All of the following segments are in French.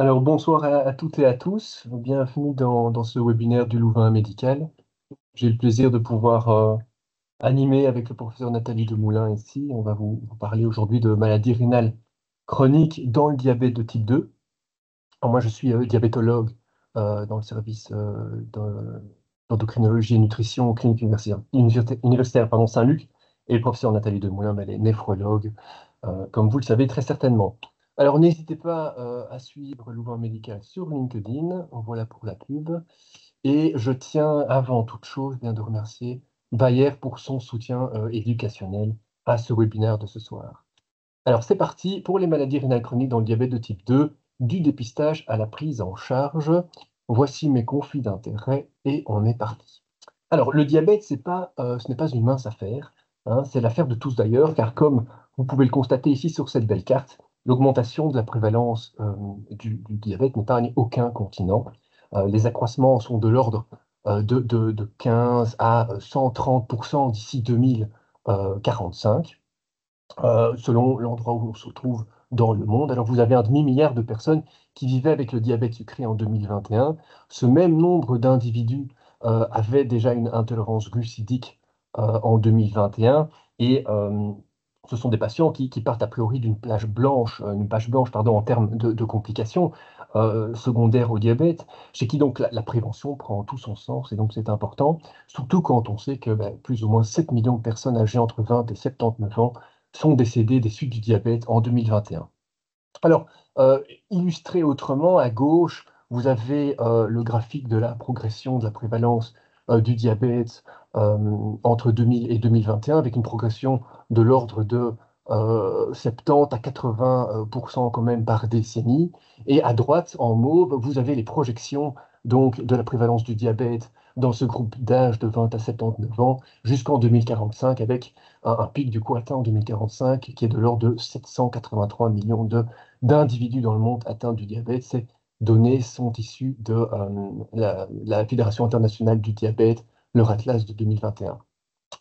Alors bonsoir à toutes et à tous, bienvenue dans ce webinaire du Louvain médical. J'ai le plaisir de pouvoir animer avec le professeur Nathalie Demoulin ici. On va vous parler aujourd'hui de maladies rénales chroniques dans le diabète de type 2. Alors moi je suis diabétologue dans le service d'endocrinologie et nutrition au clinique universitaire Saint-Luc, et le professeur Nathalie Demoulin, elle est néphrologue, comme vous le savez très certainement. Alors n'hésitez pas à suivre Louvain Médical sur LinkedIn, voilà pour la pub. Et je tiens avant toute chose bien de remercier Bayer pour son soutien éducationnel à ce webinaire de ce soir. Alors c'est parti pour les maladies rénales chroniques dans le diabète de type 2, du dépistage à la prise en charge. Voici mes conflits d'intérêts et on est parti. Alors le diabète, ce n'est pas une mince affaire, hein, c'est l'affaire de tous d'ailleurs, car comme vous pouvez le constater ici sur cette belle carte, l'augmentation de la prévalence du diabète n'épargne aucun continent. Les accroissements sont de l'ordre de 15 à 130% d'ici 2045 selon l'endroit où on se trouve dans le monde. Alors vous avez un demi-milliard de personnes qui vivaient avec le diabète sucré en 2021. Ce même nombre d'individus avaient déjà une intolérance glucidique en 2021 et ce sont des patients qui partent a priori une page blanche pardon, en termes de complications secondaires au diabète, chez qui donc la prévention prend tout son sens et donc c'est important, surtout quand on sait que plus ou moins 7 millions de personnes âgées entre 20 et 79 ans sont décédés des suites du diabète en 2021. Alors, illustré autrement, à gauche, vous avez le graphique de la progression de la prévalence du diabète entre 2000 et 2021, avec une progression de l'ordre de 70 à 80% quand même par décennie. Et à droite, en mauve, vous avez les projections donc, de la prévalence du diabète dans ce groupe d'âge de 20 à 79 ans jusqu'en 2045, avec un pic du coup atteint en 2045 qui est de l'ordre de 783 millions d'individus dans le monde atteints du diabète. Ces données sont issues de la Fédération internationale du diabète, leur atlas de 2021.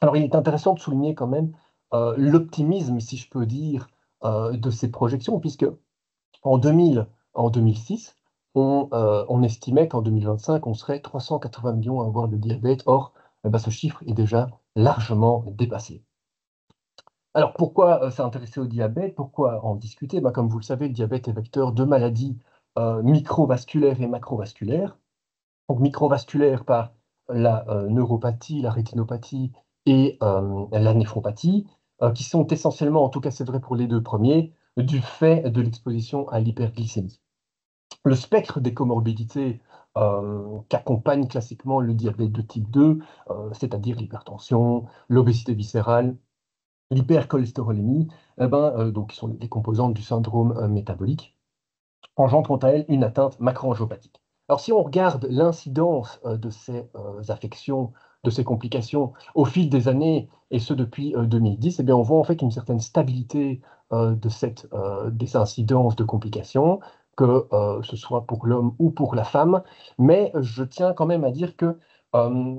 Alors, il est intéressant de souligner quand même l'optimisme, si je peux dire, de ces projections, puisque en 2000, en 2006, on estimait qu'en 2025, on serait 380 millions à avoir le diabète. Or, ce chiffre est déjà largement dépassé. Alors, pourquoi s'intéresser au diabète? Pourquoi en discuter? Comme vous le savez, le diabète est vecteur de maladies microvasculaires et macrovasculaires. Donc, microvasculaires par la neuropathie, la rétinopathie et la néphropathie, qui sont essentiellement, en tout cas c'est vrai pour les deux premiers, du fait de l'exposition à l'hyperglycémie. Le spectre des comorbidités qu'accompagne classiquement le diabète de type 2, c'est-à-dire l'hypertension, l'obésité viscérale, l'hypercholestérolémie, donc, qui sont les composantes du syndrome métabolique, engendre quant à elle une atteinte macroangiopathique. Alors, si on regarde l'incidence de ces affections, de ces complications au fil des années, et ce depuis 2010, eh bien, on voit en fait une certaine stabilité des incidences de complications, que ce soit pour l'homme ou pour la femme. Mais je tiens quand même à dire que il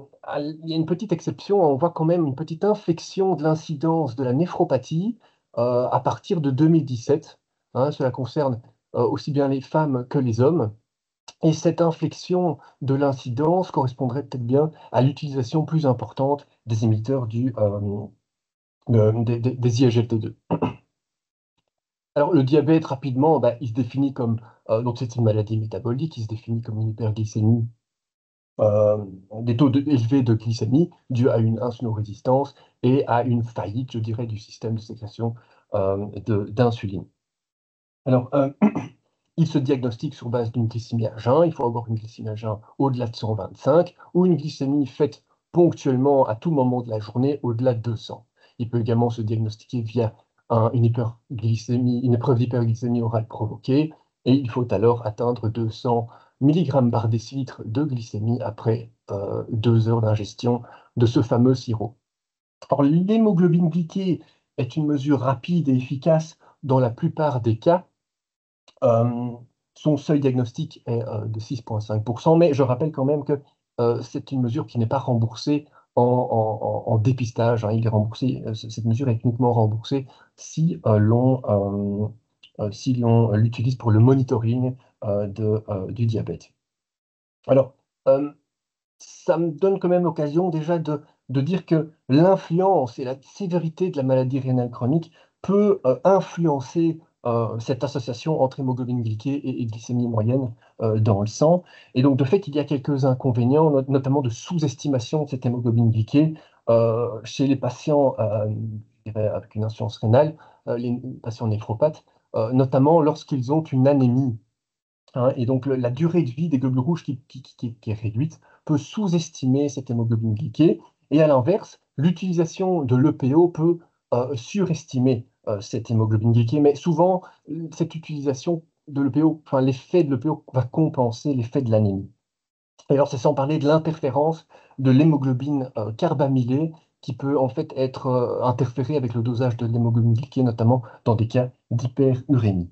y a une petite exception, on voit quand même une petite inflexion de l'incidence de la néphropathie à partir de 2017. Hein, cela concerne aussi bien les femmes que les hommes. Et cette inflexion de l'incidence correspondrait peut-être bien à l'utilisation plus importante des émetteurs des IGLT2. Alors, le diabète, rapidement, il se définit comme, donc c'est une maladie métabolique, il se définit comme une hyperglycémie, des élevés de glycémie dus à une insulinorésistance et à une faillite, je dirais, du système de sécrétion d'insuline. Alors, il se diagnostique sur base d'une glycémie à jeun. Il faut avoir une glycémie à jeun au-delà de 125 ou une glycémie faite ponctuellement à tout moment de la journée au-delà de 200. Il peut également se diagnostiquer via une épreuve d'hyperglycémie orale provoquée et il faut alors atteindre 200 mg par décilitre de glycémie après 2 heures d'ingestion de ce fameux sirop. Or, l'hémoglobine glyquée est une mesure rapide et efficace dans la plupart des cas. Euh, Son seuil diagnostic est de 6,5%, mais je rappelle quand même que c'est une mesure qui n'est pas remboursée en dépistage, hein. Il est remboursé, cette mesure est uniquement remboursée si l'on l'utilise pour le monitoring du diabète. Alors, ça me donne quand même l'occasion déjà de dire que l'influence et la sévérité de la maladie rénale chronique peut influencer cette association entre hémoglobine glyquée et glycémie moyenne dans le sang. Et donc, de fait, il y a quelques inconvénients, notamment de sous-estimation de cette hémoglobine glyquée chez les patients je dirais, avec une insuffisance rénale, les patients néphropathes, notamment lorsqu'ils ont une anémie. Hein, et donc, la durée de vie des globules rouges qui est réduite peut sous-estimer cette hémoglobine glyquée. Et à l'inverse, l'utilisation de l'EPO peut surestimer cette hémoglobine glyquée. Mais souvent, cette utilisation de l'EPO, enfin, l'effet de l'EPO va compenser l'effet de l'anémie. Et alors, c'est sans parler de l'interférence de l'hémoglobine carbamylée qui peut en fait être interférée avec le dosage de l'hémoglobine glyquée, notamment dans des cas d'hyperurémie.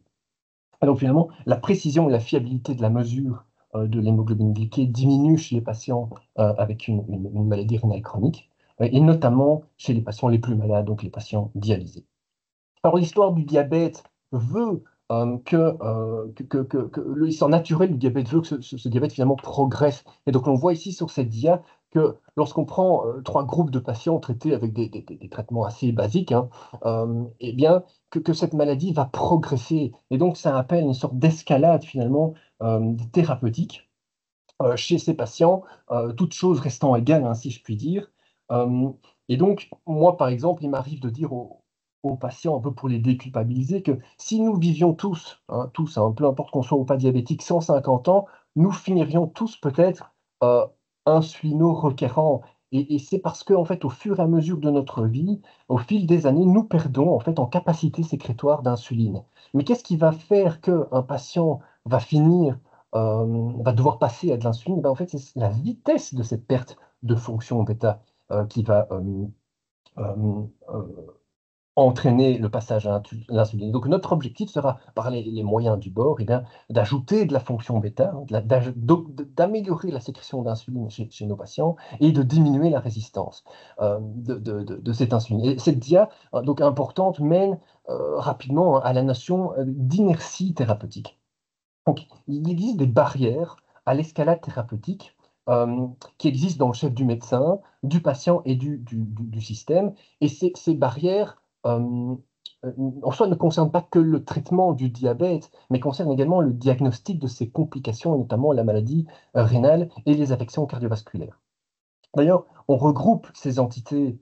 Et donc finalement, la précision et la fiabilité de la mesure de l'hémoglobine glyquée diminue chez les patients avec une maladie rénale chronique, et notamment chez les patients les plus malades, donc les patients dialysés. Alors l'histoire du diabète veut l'histoire naturelle du diabète veut que ce diabète finalement progresse. Et donc on voit ici sur cette dia que lorsqu'on prend trois groupes de patients traités avec des traitements assez basiques, hein, eh bien que cette maladie va progresser. Et donc ça appelle une sorte d'escalade finalement thérapeutique chez ces patients, toutes choses restant égales, hein, si je puis dire. Euh, et donc, moi, par exemple, il m'arrive de dire aux patients, un peu pour les déculpabiliser, que si nous vivions tous, hein, peu importe qu'on soit ou pas diabétique, 150 ans, nous finirions tous peut-être insulino-requérants. Et c'est parce que, en fait, au fur et à mesure de notre vie, au fil des années, nous perdons en fait en capacité sécrétoire d'insuline. Mais qu'est-ce qui va faire qu'un patient va finir va devoir passer à de l'insuline, ben, en fait, c'est la vitesse de cette perte de fonction bêta qui va euh, euh, entraîner le passage à l'insuline. Donc, notre objectif sera, par les moyens du bord, eh bien, d'ajouter de la fonction bêta, hein, d'améliorer la sécrétion d'insuline chez nos patients et de diminuer la résistance de cette insuline. Et cette dia, donc importante, mène rapidement à la notion d'inertie thérapeutique. Donc, il existe des barrières à l'escalade thérapeutique qui existent dans le chef du médecin, du patient et du système. Et ces barrières, en soi, ne concernent pas que le traitement du diabète, mais concernent également le diagnostic de ses complications, et notamment la maladie rénale et les affections cardiovasculaires. D'ailleurs, on regroupe ces entités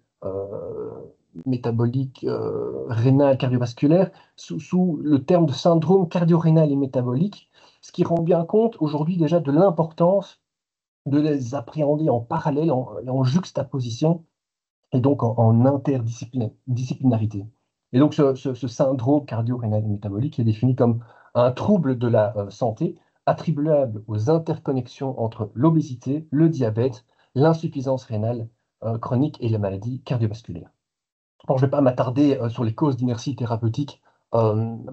métaboliques, rénales, cardiovasculaires, sous le terme de syndrome cardio-rénal et métabolique, ce qui rend bien compte aujourd'hui déjà de l'importance de les appréhender en parallèle, en juxtaposition, et donc en interdisciplinarité. Et donc ce syndrome cardio-rénal et métabolique est défini comme un trouble de la santé attribuable aux interconnexions entre l'obésité, le diabète, l'insuffisance rénale chronique et les maladies cardiovasculaires. Alors, je ne vais pas m'attarder sur les causes d'inertie thérapeutique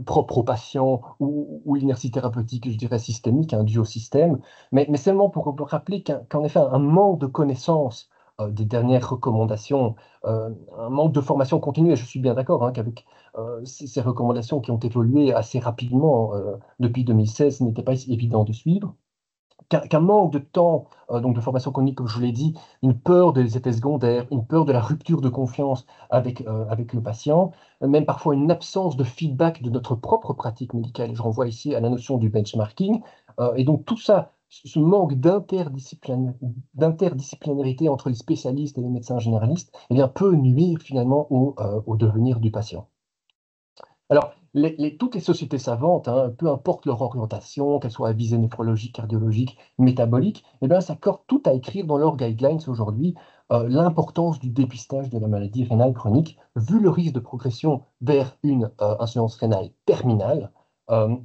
propres aux patients ou l'inertie thérapeutique, je dirais, systémique, hein, due au système, mais seulement pour rappeler qu'en effet, un manque de connaissance des dernières recommandations, un manque de formation continue, et je suis bien d'accord hein, qu'avec ces recommandations qui ont évolué assez rapidement depuis 2016, ce n'était pas évident de suivre qu'un manque de temps, donc de formation cognitive, comme je vous l'ai dit, une peur des effets secondaires, une peur de la rupture de confiance avec le patient, même parfois une absence de feedback de notre propre pratique médicale. Je renvoie ici à la notion du benchmarking. Et donc tout ça, ce manque d'interdisciplinarité entre les spécialistes et les médecins généralistes, eh bien, peut nuire finalement au devenir du patient. Alors, toutes les sociétés savantes, hein, peu importe leur orientation, qu'elles soient à visée néphrologique, cardiologique, métabolique, eh bien, s'accordent tout à écrire dans leurs guidelines aujourd'hui l'importance du dépistage de la maladie rénale chronique, vu le risque de progression vers une insuffisance rénale terminale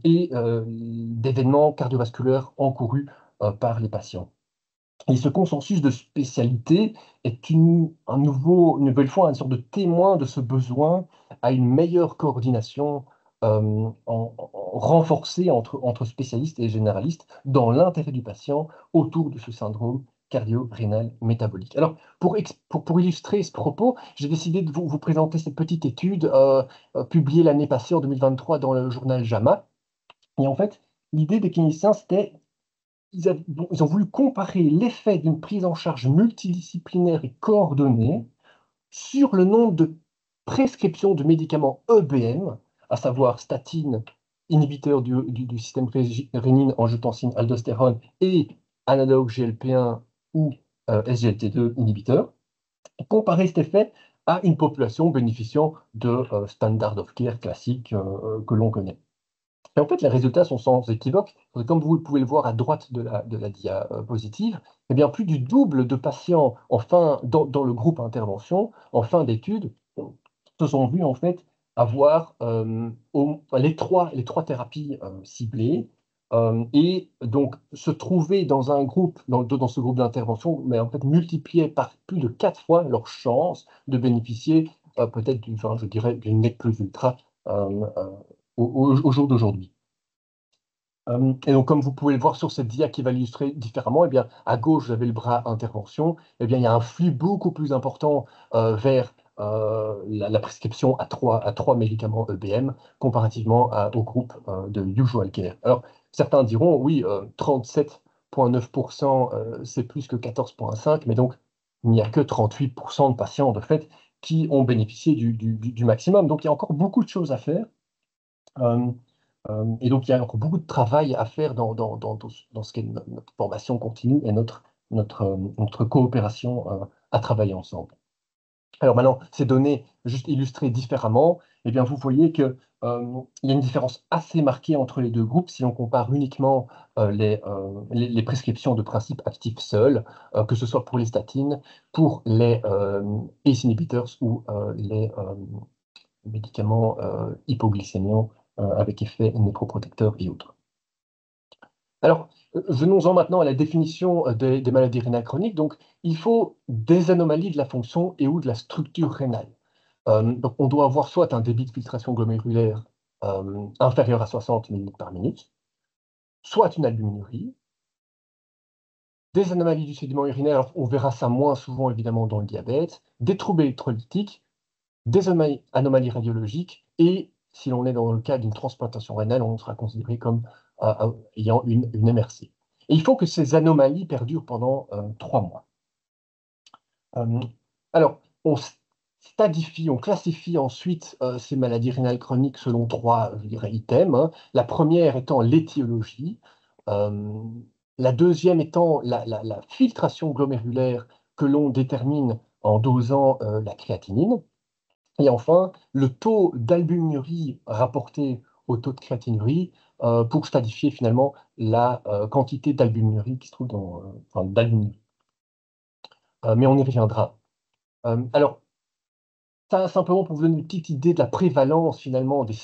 et d'événements cardiovasculaires encourus par les patients. Et ce consensus de spécialité est une nouvelle fois une sorte de témoin de ce besoin à une meilleure coordination renforcée entre spécialistes et généralistes dans l'intérêt du patient autour de ce syndrome cardio-rénal métabolique. Alors, pour illustrer ce propos, j'ai décidé de vous présenter cette petite étude publiée l'année passée, en 2023, dans le journal JAMA. Et en fait, l'idée des cliniciens, c'était ils ont voulu comparer l'effet d'une prise en charge multidisciplinaire et coordonnée sur le nombre de prescriptions de médicaments EBM, à savoir statine, inhibiteur du système rénine-angiotensin-aldostérone et analogue GLP-1 ou SGLT2 inhibiteur, et comparer cet effet à une population bénéficiant de standard of care classiques que l'on connaît. Et en fait, les résultats sont sans équivoque. Comme vous pouvez le voir à droite de la diapositive, eh bien, plus du double de patients dans le groupe intervention, en fin d'étude, se sont vus en fait avoir les trois thérapies ciblées et donc se trouver dans un groupe, dans ce groupe d'intervention, mais en fait multiplier par plus de 4 fois leur chance de bénéficier peut-être je dirais, d'une nec plus ultra euh, euh, au jour d'aujourd'hui. Et donc, comme vous pouvez le voir sur cette dia qui va l'illustrer différemment, eh bien, à gauche, vous avez le bras intervention. Eh bien, il y a un flux beaucoup plus important vers la prescription à trois médicaments EBM comparativement au groupe de usual care. Alors, certains diront, oui, 37,9%, c'est plus que 14,5%, mais donc, il n'y a que 38% de patients, de fait, qui ont bénéficié du maximum. Donc, il y a encore beaucoup de choses à faire. Euh, et donc, il y a encore beaucoup de travail à faire dans ce qu'est notre formation continue et notre coopération à travailler ensemble. Alors maintenant, ces données juste illustrées différemment, eh bien, vous voyez qu'il y a une différence assez marquée entre les deux groupes si on compare uniquement les prescriptions de principe actif seuls, que ce soit pour les statines, pour les ACE inhibitors ou les médicaments hypoglycémiants avec effet néphroprotecteur et autres. Alors, venons-en maintenant à la définition des maladies rénales chroniques. Donc, il faut des anomalies de la fonction et ou de la structure rénale. Donc, on doit avoir soit un débit de filtration glomérulaire inférieur à 60 ml par minute, soit une albuminurie, des anomalies du sédiment urinaire, alors on verra ça moins souvent évidemment dans le diabète, des troubles électrolytiques, des anomalies radiologiques, et si l'on est dans le cas d'une transplantation rénale, on sera considéré comme ayant une MRC. Et il faut que ces anomalies perdurent pendant 3 mois. Alors, on stadifie, on classifie ensuite ces maladies rénales chroniques selon 3, je dirais, items, hein. La première étant l'étiologie, euh, la deuxième étant la filtration glomérulaire que l'on détermine en dosant la créatinine, et enfin, le taux d'albuminurie rapporté au taux de créatinurie pour stadifier finalement la quantité d'albuminurie qui se trouve enfin, d'albuminurie. Mais on y reviendra. Alors, ça, simplement pour vous donner une petite idée de la prévalence finalement des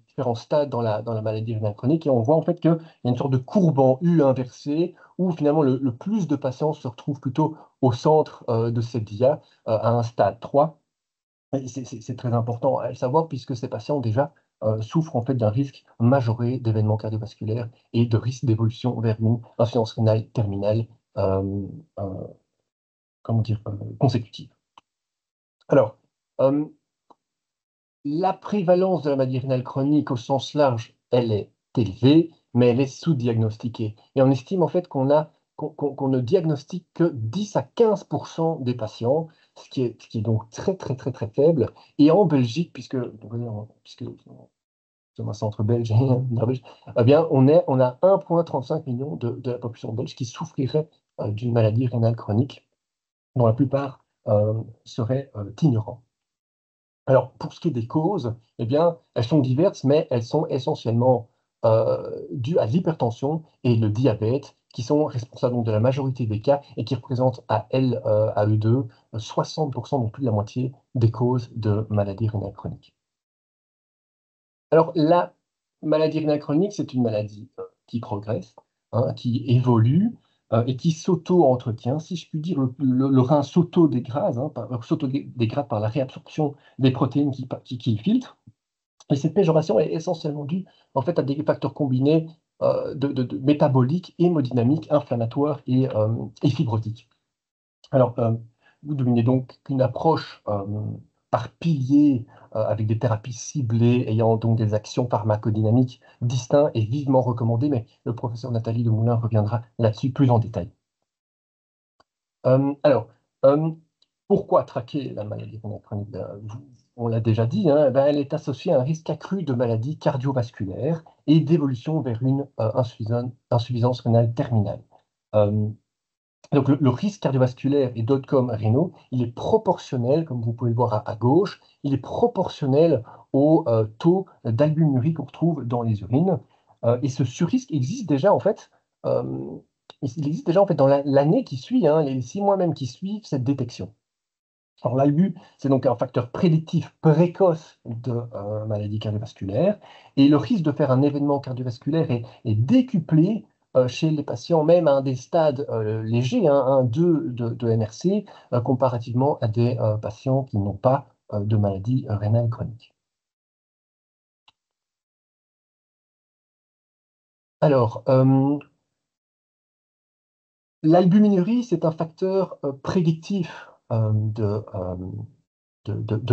différents stades dans la maladie rénale chronique, et on voit en fait qu'il y a une sorte de courbe en U inversée où finalement le plus de patients se retrouvent plutôt au centre de cette dia, à un stade 3. C'est très important à le savoir puisque ces patients déjà souffrent en fait d'un risque majoré d'événements cardiovasculaires et de risque d'évolution vers une insuffisance rénale terminale euh, euh, comment dire, consécutive. Alors, euh, la prévalence de la maladie rénale chronique au sens large, elle est élevée, mais elle est sous-diagnostiquée. Et on estime en fait qu'on ne diagnostique que 10 à 15% des patients, ce qui est donc très très très très faible. Et en Belgique, puisque nous sommes un centre belge, eh bien, on a 1,35 million de la population belge qui souffrirait d'une maladie rénale chronique, dont la plupart seraient ignorants. Alors, pour ce qui est des causes, eh bien, elles sont diverses, mais elles sont essentiellement dues à l'hypertension et le diabète, qui sont responsables donc, de la majorité des cas et qui représentent à eux deux 60%, donc plus de la moitié des causes de maladies rénales chroniques. Alors, la maladie rénale chronique, c'est une maladie qui progresse, hein, qui évolue et qui s'auto-entretient. Si je puis dire, le rein s'auto-dégrade, hein, s'auto-dégrade par la réabsorption des protéines qu'il filtre. Et cette péjoration est essentiellement due en fait, à des facteurs combinés de métaboliques, hémodynamiques, inflammatoires et fibrotiques. Alors, vous devinez donc qu'une approche par pilier avec des thérapies ciblées ayant donc des actions pharmacodynamiques distinctes et vivement recommandées, mais le professeur Nathalie Demoulin reviendra là-dessus plus en détail. Alors, pourquoi traquer la maladie rénale chronique? On l'a déjà dit, hein, elle est associée à un risque accru de maladies cardiovasculaires et d'évolution vers une insuffisance rénale terminale. Euh, donc le risque cardiovasculaire et d'outcomes rénaux, il est proportionnel, comme vous pouvez le voir à gauche, il est proportionnel au taux d'albuminurie qu'on retrouve dans les urines. Et ce surrisque existe déjà en fait, il existe déjà en fait dans l'année qui suit, hein, les 6 mois même qui suivent cette détection. Alors l'albu, c'est donc un facteur prédictif précoce de maladie cardiovasculaire, et le risque de faire un événement cardiovasculaire est décuplé chez les patients, même à des stades légers, hein, 1, 2 de MRC, comparativement à des patients qui n'ont pas de maladie rénale chronique. Alors, l'albuminurie, c'est un facteur prédictif de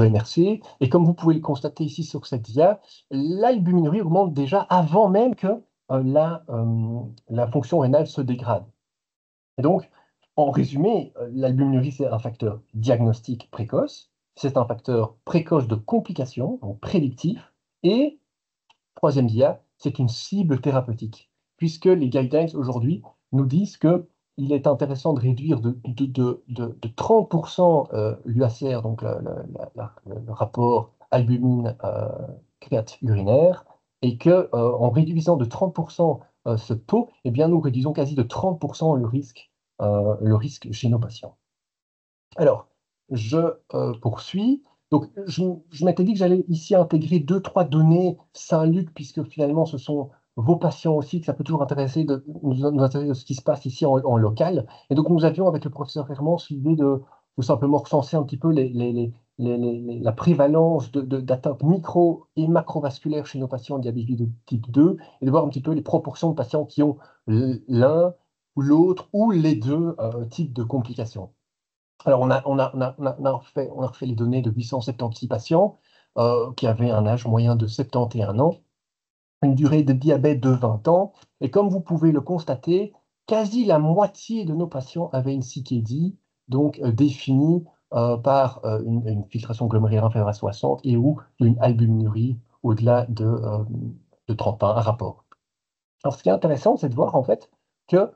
MRC. Et comme vous pouvez le constater ici sur cette dia, l'albuminurie augmente déjà avant même que la fonction rénale se dégrade. Et donc, en résumé, l'albuminurie, c'est un facteur diagnostique précoce, c'est un facteur précoce de complications, donc prédictif, et, troisième dia, c'est une cible thérapeutique, puisque les guidelines aujourd'hui nous disent que il est intéressant de réduire de 30% l'UACR, donc le rapport albumine-créate urinaire, et que en réduisant de 30% ce taux, eh bien, nous réduisons quasi de 30% le risque chez nos patients. Alors, je poursuis. Donc, je m'étais dit que j'allais ici intégrer 2, 3 données Saint-Luc, puisque finalement, ce sont vos patients aussi, que ça peut toujours intéresser de nous intéresser de ce qui se passe ici en local. Et donc, nous avions, avec le professeur Hermans, l'idée de tout simplement recenser un petit peu la prévalence d'atteintes micro- et macrovasculaires chez nos patients diabétiques de type 2, et de voir un petit peu les proportions de patients qui ont l'un ou l'autre, ou les deux types de complications. Alors, on a refait les données de 876 patients qui avaient un âge moyen de 71 ans, une durée de diabète de 20 ans. Et comme vous pouvez le constater, quasi la moitié de nos patients avaient une CKD, donc définie par une filtration glomérulaire inférieure à 60 et ou une albuminurie au-delà de 30, un rapport. Alors, ce qui est intéressant, c'est de voir en fait que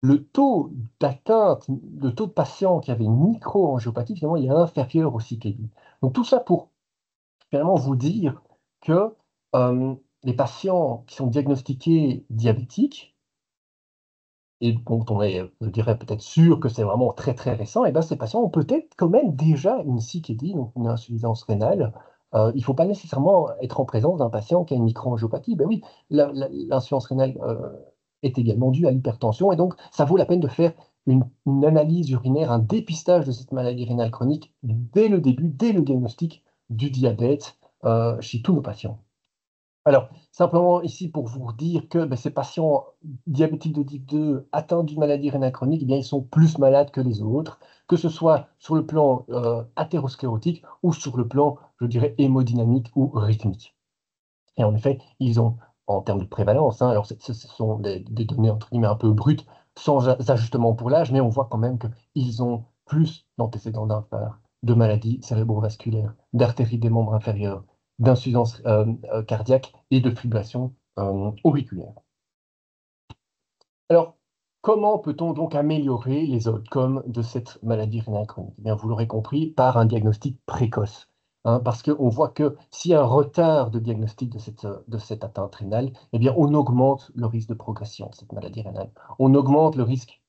le taux d'atteinte, le taux de patients qui avaient une micro-angiopathie, finalement, il est inférieur au CKD. Donc tout ça pour finalement vous dire que les patients qui sont diagnostiqués diabétiques, et dont on est, je dirais, peut-être sûr que c'est vraiment très très récent, et bien ces patients ont peut-être quand même déjà une CKD, donc une insuffisance rénale. Il ne faut pas nécessairement être en présence d'un patient qui a une microangiopathie. Ben oui, l'insuffisance rénale est également due à l'hypertension, et donc ça vaut la peine de faire une analyse urinaire, un dépistage de cette maladie rénale chronique dès le début, dès le diagnostic du diabète chez tous nos patients. Alors, simplement ici pour vous dire que ces patients diabétiques de type 2 atteints d'une maladie rénale chronique, eh bien, ils sont plus malades que les autres, que ce soit sur le plan athérosclérotique ou sur le plan, je dirais, hémodynamique ou rythmique. Et en effet, ils ont, en termes de prévalence, hein, alors ce sont des données entre guillemets un peu brutes, sans ajustement pour l'âge, mais on voit quand même qu'ils ont plus d'antécédents d'infarct, de maladies cérébrovasculaires, d'artéries des membres inférieurs, d'insuffisance cardiaque et de fibrillation auriculaire. Alors, comment peut-on donc améliorer les outcomes de cette maladie rénale chronique? Eh bien, vous l'aurez compris, par un diagnostic précoce. Hein, parce qu'on voit que s'il y a un retard de diagnostic de cette atteinte rénale, eh bien, on augmente le risque de progression de cette maladie rénale. On augmente le risque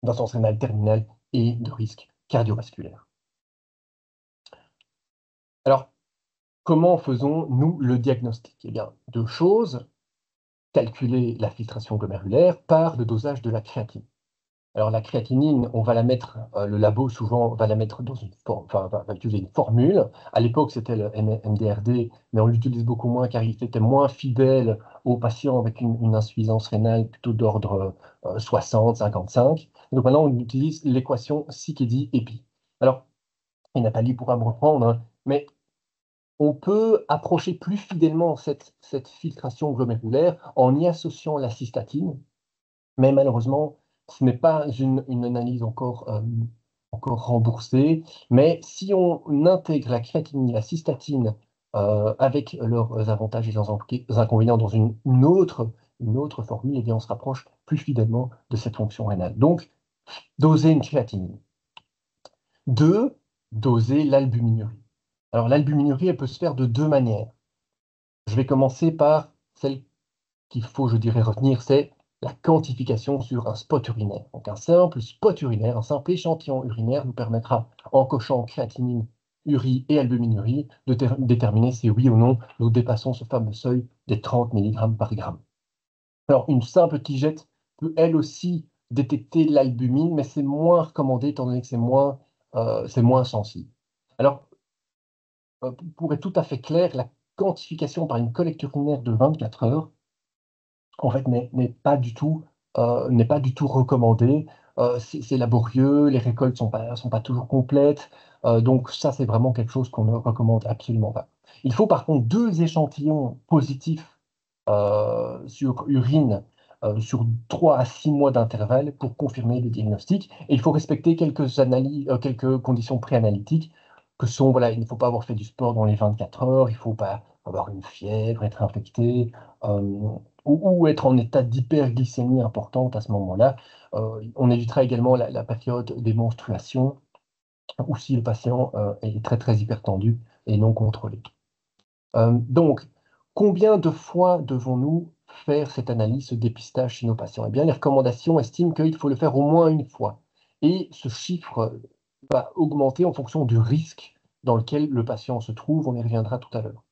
d'insuffisance rénale terminale et de risque cardiovasculaire. Alors, comment faisons-nous le diagnostic? Eh bien, 2 choses. Calculer la filtration glomérulaire par le dosage de la créatine. Alors la créatinine, on va la mettre, le labo souvent va la mettre dans une forme, enfin va utiliser une formule. À l'époque, c'était le MDRD, mais on l'utilise beaucoup moins car il était moins fidèle aux patients avec une insuffisance rénale plutôt d'ordre 60, 55. Donc maintenant, on utilise l'équation CKD-EPI. Alors, et Nathalie pourra me reprendre, hein, mais on peut approcher plus fidèlement cette filtration glomérulaire en y associant la cystatine, mais malheureusement, ce n'est pas une analyse encore remboursée. Mais si on intègre la créatinine et la cystatine avec leurs avantages et leurs inconvénients dans une autre formule, eh bien, on se rapproche plus fidèlement de cette fonction rénale. Donc, doser une créatinine. 2, doser l'albuminurie. Alors, l'albuminurie, elle peut se faire de deux manières. Je vais commencer par celle qu'il faut, je dirais, retenir, c'est la quantification sur un spot urinaire. Donc un simple spot urinaire, un simple échantillon urinaire nous permettra, en cochant créatinine, urie et albuminurie, de déterminer si oui ou non nous dépassons ce fameux seuil des 30 mg par gramme. Alors une simple tigette peut elle aussi détecter l'albumine, mais c'est moins recommandé étant donné que c'est moins sensible. Alors, pour être tout à fait clair, la quantification par une collecte urinaire de 24 heures en fait, n'est pas du tout recommandé. C'est laborieux, les récoltes sont pas toujours complètes. Donc ça, c'est vraiment quelque chose qu'on ne recommande absolument pas. Il faut par contre 2 échantillons positifs sur urine sur 3 à 6 mois d'intervalle pour confirmer le diagnostic. Et il faut respecter quelques conditions préanalytiques que sont, voilà, il ne faut pas avoir fait du sport dans les 24 heures, il ne faut pas avoir une fièvre, être infecté, ou être en état d'hyperglycémie importante à ce moment-là. On évitera également la période des menstruations ou si le patient est très très hypertendu et non contrôlé. Donc, combien de fois devons-nous faire cette analyse, ce dépistage chez nos patients? Eh bien, les recommandations estiment qu'il faut le faire au moins une fois. Et ce chiffre va augmenter en fonction du risque dans lequel le patient se trouve. On y reviendra tout à l'heure.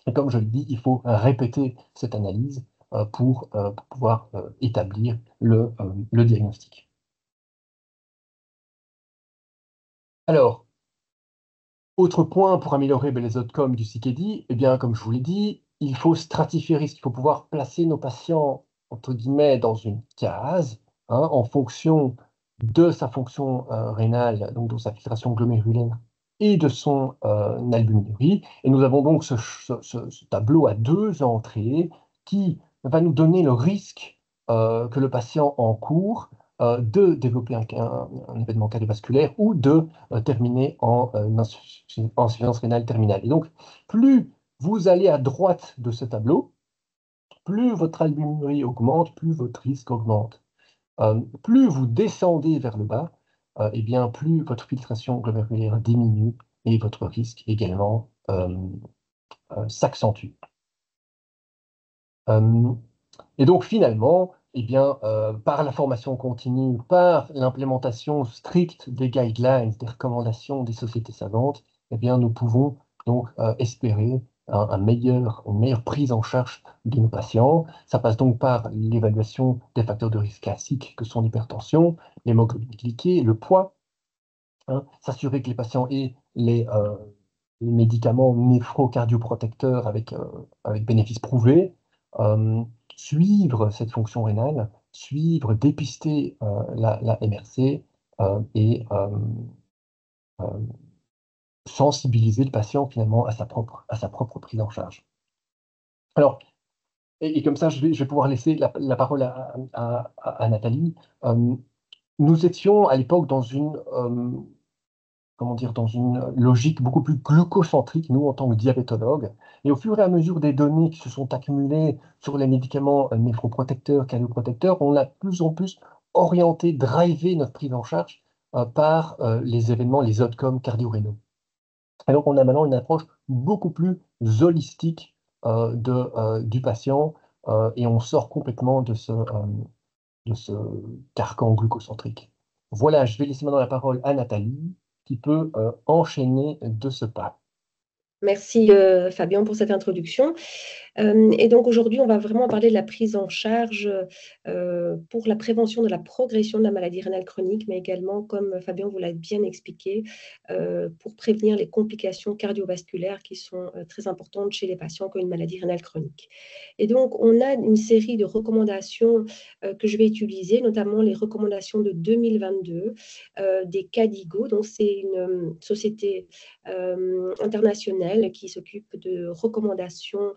Et comme je le dis, il faut répéter cette analyse pour pouvoir établir le diagnostic. Alors, autre point pour améliorer les outcomes du CKD, eh bien, comme je vous l'ai dit, il faut stratifier le risque. Il faut pouvoir placer nos patients, entre guillemets, dans une case, hein, en fonction de sa fonction rénale, donc de sa filtration glomérulaire et de son albuminurie. Et nous avons donc ce tableau à 2 entrées qui va nous donner le risque que le patient encourt de développer un événement cardiovasculaire ou de terminer en insuffisance rénale terminale. Et donc, plus vous allez à droite de ce tableau, plus votre albuminurie augmente, plus votre risque augmente. Plus vous descendez vers le bas, eh bien, plus votre filtration glomérulaire diminue et votre risque également s'accentue. Et donc finalement, eh bien, par la formation continue, par l'implémentation stricte des guidelines, des recommandations des sociétés savantes, eh bien, nous pouvons donc espérer une meilleure prise en charge de nos patients. Ça passe donc par l'évaluation des facteurs de risque classiques que sont l'hypertension, l'hémoglobine glyquée, le poids, hein, s'assurer que les patients aient les médicaments néphrocardioprotecteurs avec bénéfices prouvés, suivre cette fonction rénale, suivre, dépister la MRC et sensibiliser le patient finalement à sa propre prise en charge. Alors, et comme ça, je vais pouvoir laisser la parole à Nathalie. Nous étions à l'époque dans une logique beaucoup plus glucocentrique, nous, en tant que diabétologues. Et au fur et à mesure des données qui se sont accumulées sur les médicaments néphroprotecteurs, cardioprotecteurs, on a de plus en plus orienté, drivé notre prise en charge par les événements, les outcomes cardio-rénaux. Et donc, on a maintenant une approche beaucoup plus holistique du patient et on sort complètement de ce carcan glucocentrique. Voilà, je vais laisser maintenant la parole à Nathalie qui peut enchaîner de ce pas. Merci Fabien pour cette introduction. Et donc aujourd'hui, on va vraiment parler de la prise en charge pour la prévention de la progression de la maladie rénale chronique, mais également, comme Fabien vous l'a bien expliqué, pour prévenir les complications cardiovasculaires qui sont très importantes chez les patients qui ont une maladie rénale chronique. Et donc, on a une série de recommandations que je vais utiliser, notamment les recommandations de 2022 des CADIGO. Donc, c'est une société internationale qui s'occupe de recommandations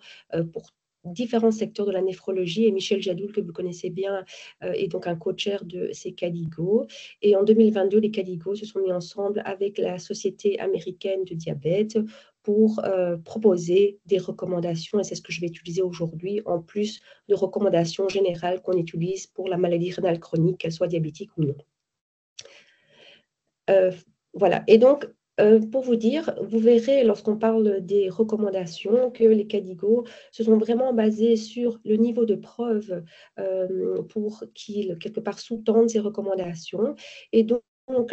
pour différents secteurs de la néphrologie. Et Michel Jadoul, que vous connaissez bien, est donc un co-chair de ces CADIGO. Et en 2022, les CADIGO se sont mis ensemble avec la Société américaine de diabète pour proposer des recommandations, et c'est ce que je vais utiliser aujourd'hui, en plus de recommandations générales qu'on utilise pour la maladie rénale chronique, qu'elle soit diabétique ou non. Euh, voilà. Et donc, pour vous dire, vous verrez lorsqu'on parle des recommandations que les CADIGO se sont vraiment basés sur le niveau de preuve pour qu'ils, quelque part, sous-tendent ces recommandations. Et donc,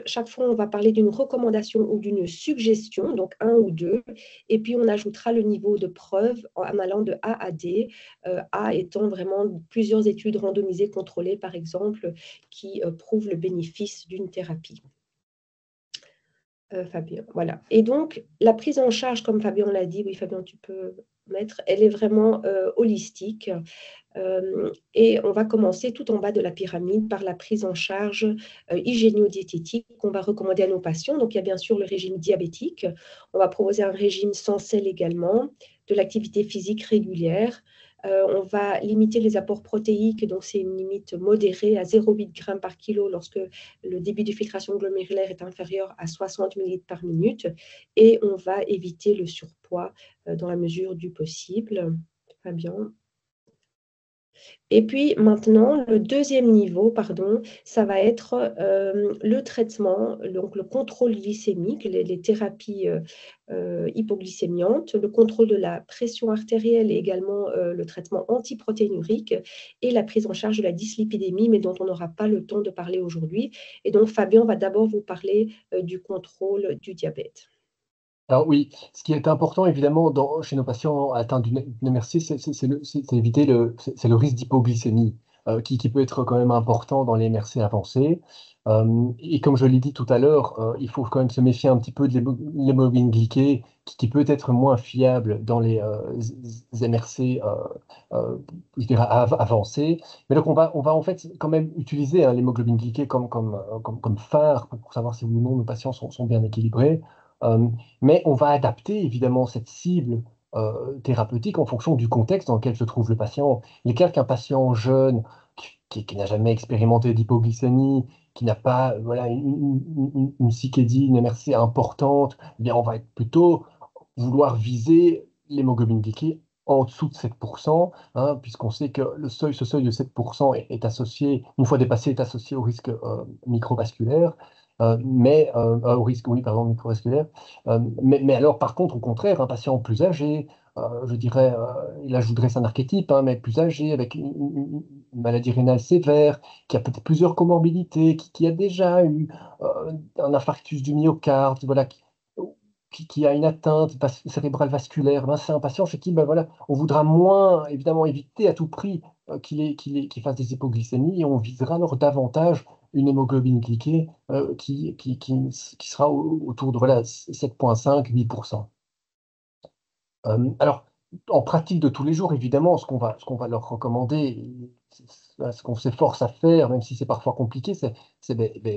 chaque fois, on va parler d'une recommandation ou d'une suggestion, donc un ou deux, et puis on ajoutera le niveau de preuve en allant de A à D, A étant vraiment plusieurs études randomisées contrôlées, par exemple, qui prouvent le bénéfice d'une thérapie. Fabien, voilà. Et donc, la prise en charge, comme Fabien l'a dit, oui, Fabien, tu peux mettre, elle est vraiment holistique. Et on va commencer tout en bas de la pyramide par la prise en charge hygiéno-diététique qu'on va recommander à nos patients. Donc, il y a bien sûr le régime diabétique. On va proposer un régime sans sel également, de l'activité physique régulière. On va limiter les apports protéiques, donc c'est une limite modérée à 0,8 g par kilo lorsque le débit de filtration glomérulaire est inférieur à 60 ml par minute. Et on va éviter le surpoids dans la mesure du possible. Fabien. Et puis maintenant, le deuxième niveau, pardon, ça va être le traitement, donc le contrôle glycémique, les thérapies hypoglycémiantes, le contrôle de la pression artérielle et également le traitement antiprotéinurique et la prise en charge de la dyslipidémie, mais dont on n'aura pas le temps de parler aujourd'hui. Et donc, Fabien va d'abord vous parler du contrôle du diabète. Alors oui, ce qui est important évidemment chez nos patients atteints d'une MRC, c'est éviter c'est le risque d'hypoglycémie qui peut être quand même important dans les MRC avancées. Et comme je l'ai dit tout à l'heure, il faut quand même se méfier un petit peu de l'hémoglobine glyquée qui peut être moins fiable dans les MRC je dirais avancés. Mais donc on va en fait quand même utiliser hein, l'hémoglobine glyquée comme phare pour savoir si oui ou non nos patients sont bien équilibrés. Euh, mais on va adapter évidemment cette cible thérapeutique en fonction du contexte dans lequel se trouve le patient. Il est clair qu'un patient jeune qui n'a jamais expérimenté d'hypoglycémie, qui n'a pas voilà, une CKD, une MRC importante, eh bien on va être plutôt vouloir viser l'hémoglobine glyquée en dessous de 7%, hein, puisqu'on sait que ce seuil de 7% est associé, une fois dépassé, est associé au risque microvasculaire, au risque, oui, pardon, microvasculaire. Mais alors, par contre, au contraire, un patient plus âgé, je dirais, là je vous dresse un archétype, hein, mais plus âgé, avec une maladie rénale sévère, qui a peut-être plusieurs comorbidités, qui a déjà eu un infarctus du myocarde, voilà, qui a une atteinte cérébrale vasculaire, ben, c'est un patient chez qui ben, voilà, on voudra moins, évidemment, éviter à tout prix qu'il fasse des hypoglycémies et on visera alors davantage une hémoglobine glyquée qui sera autour de voilà, 7,5-8%. Alors, en pratique de tous les jours, évidemment, ce qu'on va leur recommander, ce qu'on s'efforce à faire, même si c'est parfois compliqué, c'est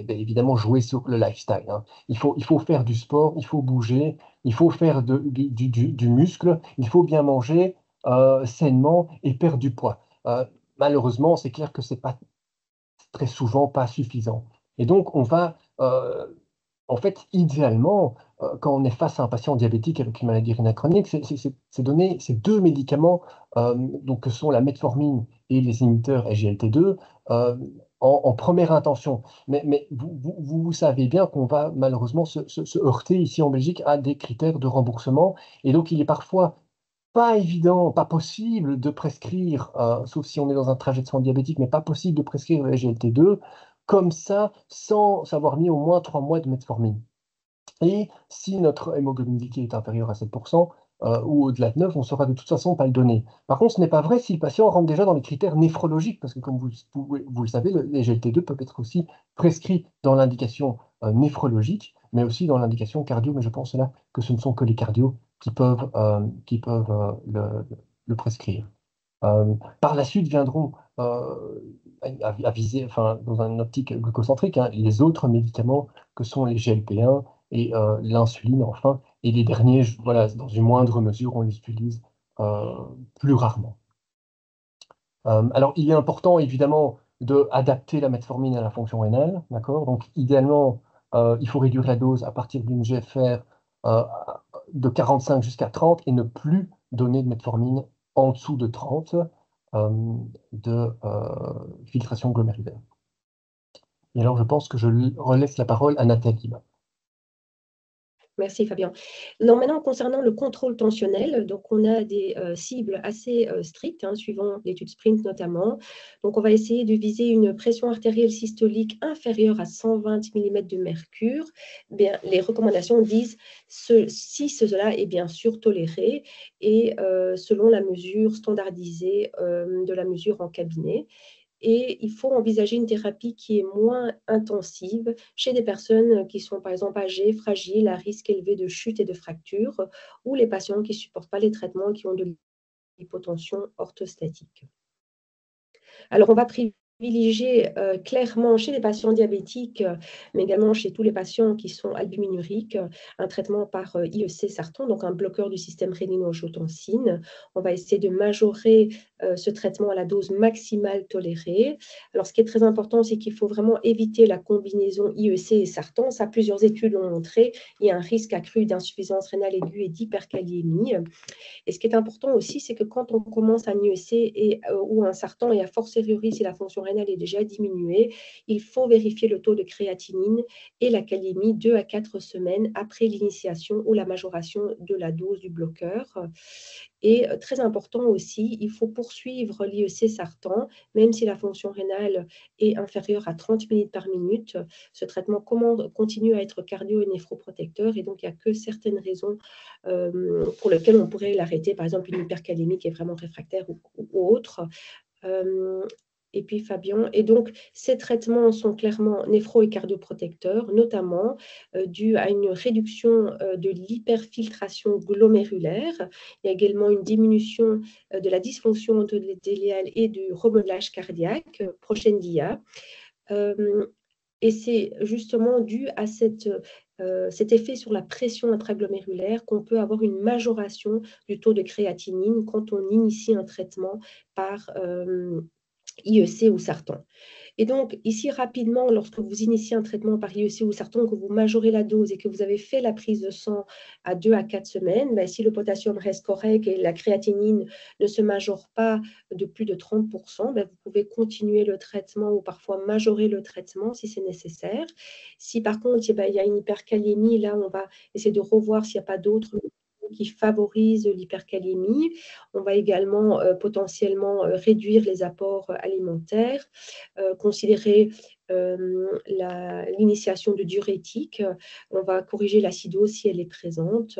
évidemment jouer sur le lifestyle. Hein. Il faut faire du sport, il faut bouger, il faut faire du muscle, il faut bien manger sainement et perdre du poids. Malheureusement, c'est clair que c'est pas très souvent pas suffisant. Et donc, on va, en fait, idéalement, quand on est face à un patient diabétique avec une maladie rénale chronique, c'est donner ces deux médicaments, donc, que sont la metformine et les inhibiteurs SGLT2, en première intention. Mais vous savez bien qu'on va malheureusement se heurter ici en Belgique à des critères de remboursement. Et donc, il est parfois pas évident, pas possible de prescrire, sauf si on est dans un trajet de soins diabétique, mais pas possible de prescrire le SGLT2 comme ça, sans avoir mis au moins 3 mois de metformine. Et si notre hémoglobine glycée est inférieure à 7%, ou au-delà de 9, on ne saura de toute façon pas le donner. Par contre, ce n'est pas vrai si le patient rentre déjà dans les critères néphrologiques, parce que comme vous le savez, les GLT2 peuvent être aussi prescrits dans l'indication néphrologique, mais aussi dans l'indication cardio, mais je pense là que ce ne sont que les cardios qui peuvent le prescrire. Par la suite viendront à viser, enfin, dans une optique glucocentrique, hein, les autres médicaments que sont les GLP-1 et l'insuline, enfin, et les derniers, voilà, dans une moindre mesure, on les utilise euh, plus rarement. Alors, il est important, évidemment, d'adapter la metformine à la fonction rénale, d'accord? Donc, idéalement, il faut réduire la dose à partir d'une GFR euh, de 45 jusqu'à 30 et ne plus donner de metformine en dessous de 30 de filtration glomérulaire. Et alors, je pense que je relaisse la parole à Nathalie. Merci Fabien. Non, maintenant, concernant le contrôle tensionnel, donc on a des cibles assez strictes, hein, suivant l'étude SPRINT notamment. Donc, on va essayer de viser une pression artérielle systolique inférieure à 120 mm de mercure. Bien, les recommandations disent si cela est bien sûr toléré et selon la mesure standardisée de la mesure en cabinet. Et il faut envisager une thérapie qui est moins intensive chez des personnes qui sont par exemple âgées, fragiles, à risque élevé de chute et de fracture, ou les patients qui ne supportent pas les traitements, qui ont de l'hypotension orthostatique. Alors, on va privilégier clairement chez les patients diabétiques, mais également chez tous les patients qui sont albuminuriques, un traitement par IEC-Sartan, donc un bloqueur du système rénino-angiotensine. On va essayer de majorer ce traitement à la dose maximale tolérée. Alors, ce qui est très important, c'est qu'il faut vraiment éviter la combinaison IEC et Sartan. Ça, plusieurs études l'ont montré. Il y a un risque accru d'insuffisance rénale aiguë et d'hyperkaliémie. Et ce qui est important aussi, c'est que quand on commence un IEC ou un sartan, et a fortiori si la fonction rénale est déjà diminuée, il faut vérifier le taux de créatinine et la kaliémie 2 à 4 semaines après l'initiation ou la majoration de la dose du bloqueur. Et très important aussi, il faut poursuivre l'IEC sartan, même si la fonction rénale est inférieure à 30 minutes par minute. Ce traitement continue à être cardio- et néphroprotecteur, et donc il n'y a que certaines raisons pour lesquelles on pourrait l'arrêter, par exemple une hypercalémie qui est vraiment réfractaire ou autre. Et puis Fabien, et donc ces traitements sont clairement néphro- et cardioprotecteurs, notamment dus à une réduction de l'hyperfiltration glomérulaire. Il y a également une diminution de la dysfonction endothéliale et du remodelage cardiaque. Prochaine dia. Et c'est justement dû à cet effet sur la pression intraglomérulaire qu'on peut avoir une majoration du taux de créatinine quand on initie un traitement par IEC ou sartan. Et donc, ici, rapidement, lorsque vous initiez un traitement par IEC ou sartan, que vous majorez la dose et que vous avez fait la prise de sang à 2 à 4 semaines, ben, si le potassium reste correct et la créatinine ne se majore pas de plus de 30%, ben, vous pouvez continuer le traitement ou parfois majorer le traitement si c'est nécessaire. Si par contre, il y a une hyperkaliémie, là, on va essayer de revoir s'il n'y a pas d'autres qui favorisent l'hypercalémie. On va également potentiellement réduire les apports alimentaires, considérer l'initiation de diurétiques. On va corriger l'acidose si elle est présente.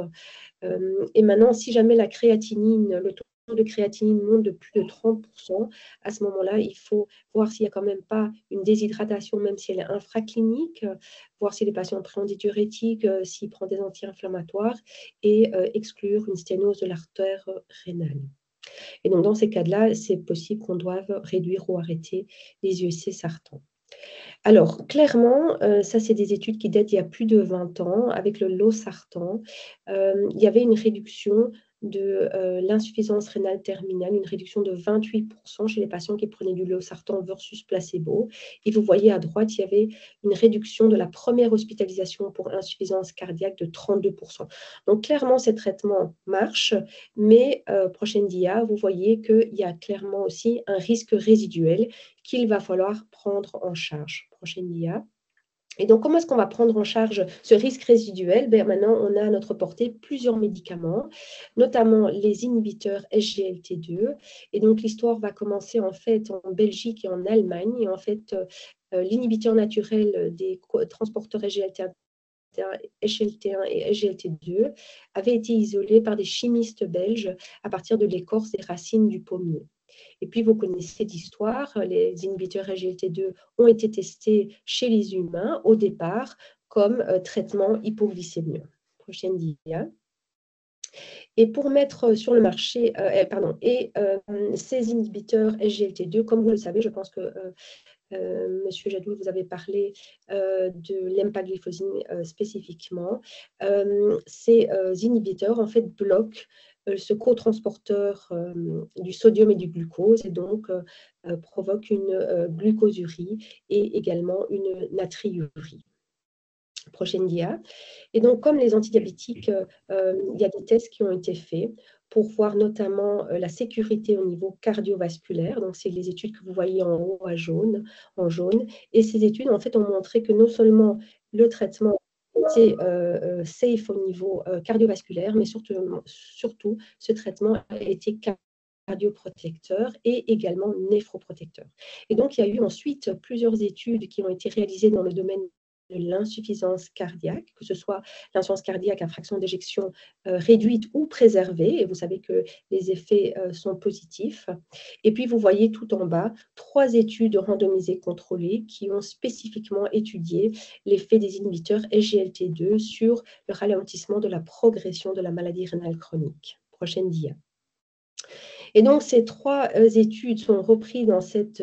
Et maintenant, si jamais la créatinine, le taux de créatinine monte de plus de 30%, à ce moment-là, il faut voir s'il n'y a quand même pas une déshydratation, même si elle est infraclinique, voir si les patients prennent des diurétiques, s'ils prennent des anti-inflammatoires, et exclure une sténose de l'artère rénale. Et donc, dans ces cas-là, c'est possible qu'on doive réduire ou arrêter les IEC sartans. Alors, clairement, ça, c'est des études qui datent d'il y a plus de 20 ans, avec le losartan. Il y avait une réduction de l'insuffisance rénale terminale, une réduction de 28% chez les patients qui prenaient du losartan versus placebo. Et vous voyez à droite, il y avait une réduction de la première hospitalisation pour insuffisance cardiaque de 32%. Donc, clairement, ces traitements marchent, mais prochaine dia, vous voyez qu'il y a clairement aussi un risque résiduel qu'il va falloir prendre en charge. Prochaine dia. Et donc, comment est-ce qu'on va prendre en charge ce risque résiduel? Maintenant, on a à notre portée plusieurs médicaments, notamment les inhibiteurs SGLT2. Et donc, l'histoire va commencer en fait en Belgique et en Allemagne. Et en fait, l'inhibiteur naturel des transporteurs SGLT1 SGLT1 et SGLT2 avaient été isolés par des chimistes belges à partir de l'écorce des racines du pommier. Et puis, vous connaissez l'histoire, les inhibiteurs SGLT2 ont été testés chez les humains au départ comme traitement hypoglycémieux. Prochaine dia. Et pour mettre sur le marché, ces inhibiteurs SGLT2, comme vous le savez, je pense que Monsieur Jadot, vous avez parlé de l'empagliflozine spécifiquement. Ces inhibiteurs, en fait, bloquent ce cotransporteur du sodium et du glucose et donc provoquent une glucosurie et également une natriurie. Prochaine dia. Et donc, comme les antidiabétiques, il y a des tests qui ont été faits pour voir notamment la sécurité au niveau cardiovasculaire. Donc, c'est les études que vous voyez en haut en jaune. Et ces études, en fait, ont montré que non seulement le traitement était safe au niveau cardiovasculaire, mais surtout, ce traitement était cardioprotecteur et également néphroprotecteur. Et donc, il y a eu ensuite plusieurs études qui ont été réalisées dans le domaine de l'insuffisance cardiaque, que ce soit l'insuffisance cardiaque à fraction d'éjection réduite ou préservée, et vous savez que les effets sont positifs. Et puis, vous voyez tout en bas 3 études randomisées contrôlées qui ont spécifiquement étudié l'effet des inhibiteurs SGLT2 sur le ralentissement de la progression de la maladie rénale chronique. Prochaine dia. Et donc, ces 3 études sont prises dans cette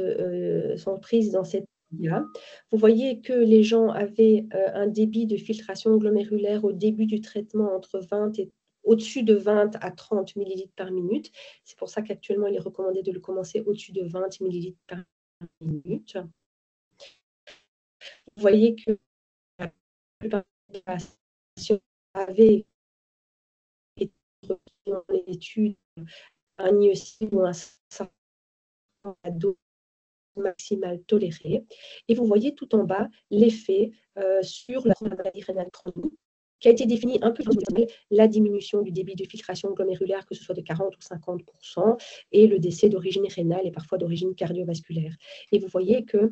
dia. Vous voyez que les gens avaient un débit de filtration glomérulaire au début du traitement entre 20 et au-dessus de 20 à 30 millilitres par minute. C'est pour ça qu'actuellement, il est recommandé de le commencer au-dessus de 20 millilitres par minute. Vous voyez que la plupart des patients avaient été dans l'étude un IEC ou un 5 à dose maximale tolérée. Et vous voyez tout en bas l'effet sur la maladie rénale chronique, qui a été défini un peu comme la diminution du débit de filtration glomérulaire, que ce soit de 40 ou 50%, et le décès d'origine rénale et parfois d'origine cardiovasculaire. Et vous voyez que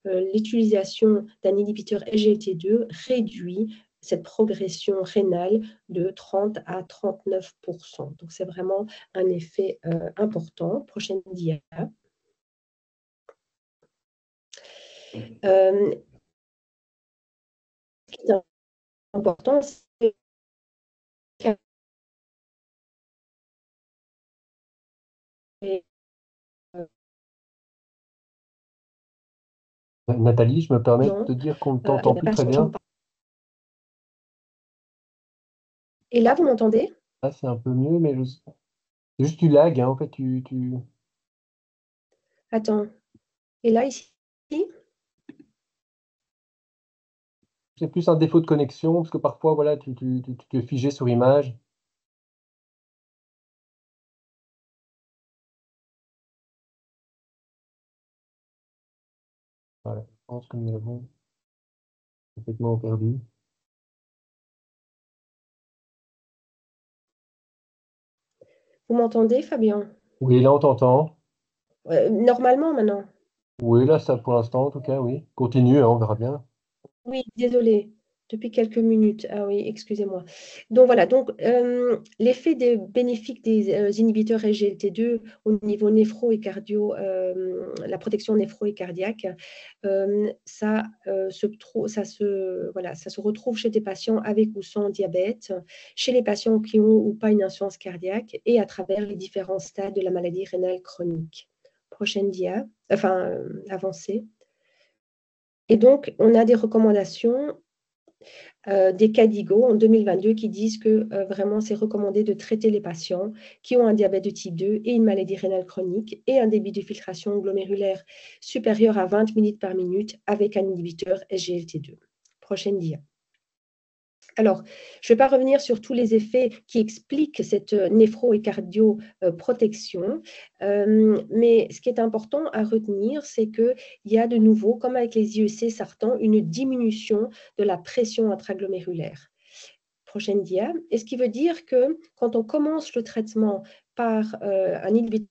l'utilisation d'un inhibiteur SGLT2 réduit cette progression rénale de 30 à 39%. Donc, c'est vraiment un effet important. Prochaine dia. Ce qui est important, c'est Nathalie, je me permets de te dire qu'on ne t'entend plus très bien. Et là, vous m'entendez? Ah, c'est un peu mieux, mais c'est juste du lag, hein. En fait, Attends. Et là, ici? c'est plus un défaut de connexion, parce que parfois, voilà, tu es figé sur image. Voilà, je pense que nous l'avons complètement perdu. Vous m'entendez, Fabien? Oui, là, on t'entend. Normalement, maintenant. Oui, là, ça, pour l'instant, en tout cas, oui. Continue, hein, on verra bien. Oui, désolée, depuis quelques minutes. Ah oui, excusez-moi. Donc voilà, donc l'effet bénéfique des inhibiteurs SGLT2 au niveau néphro et cardio, la protection néphro et cardiaque, ça se retrouve chez des patients avec ou sans diabète, chez les patients qui ont ou pas une insuffisance cardiaque et à travers les différents stades de la maladie rénale chronique. Prochaine dia, avancée. Et donc, on a des recommandations des CADIGO en 2022 qui disent que vraiment, c'est recommandé de traiter les patients qui ont un diabète de type 2 et une maladie rénale chronique et un débit de filtration glomérulaire supérieur à 20 millilitres par minute avec un inhibiteur SGLT2. Prochaine dia. Alors, je ne vais pas revenir sur tous les effets qui expliquent cette néphro- et cardioprotection, mais ce qui est important à retenir, c'est qu'il y a de nouveau, comme avec les IEC sartans, une diminution de la pression intraglomérulaire. Prochaine dia. Et ce qui veut dire que quand on commence le traitement par un inhibiteur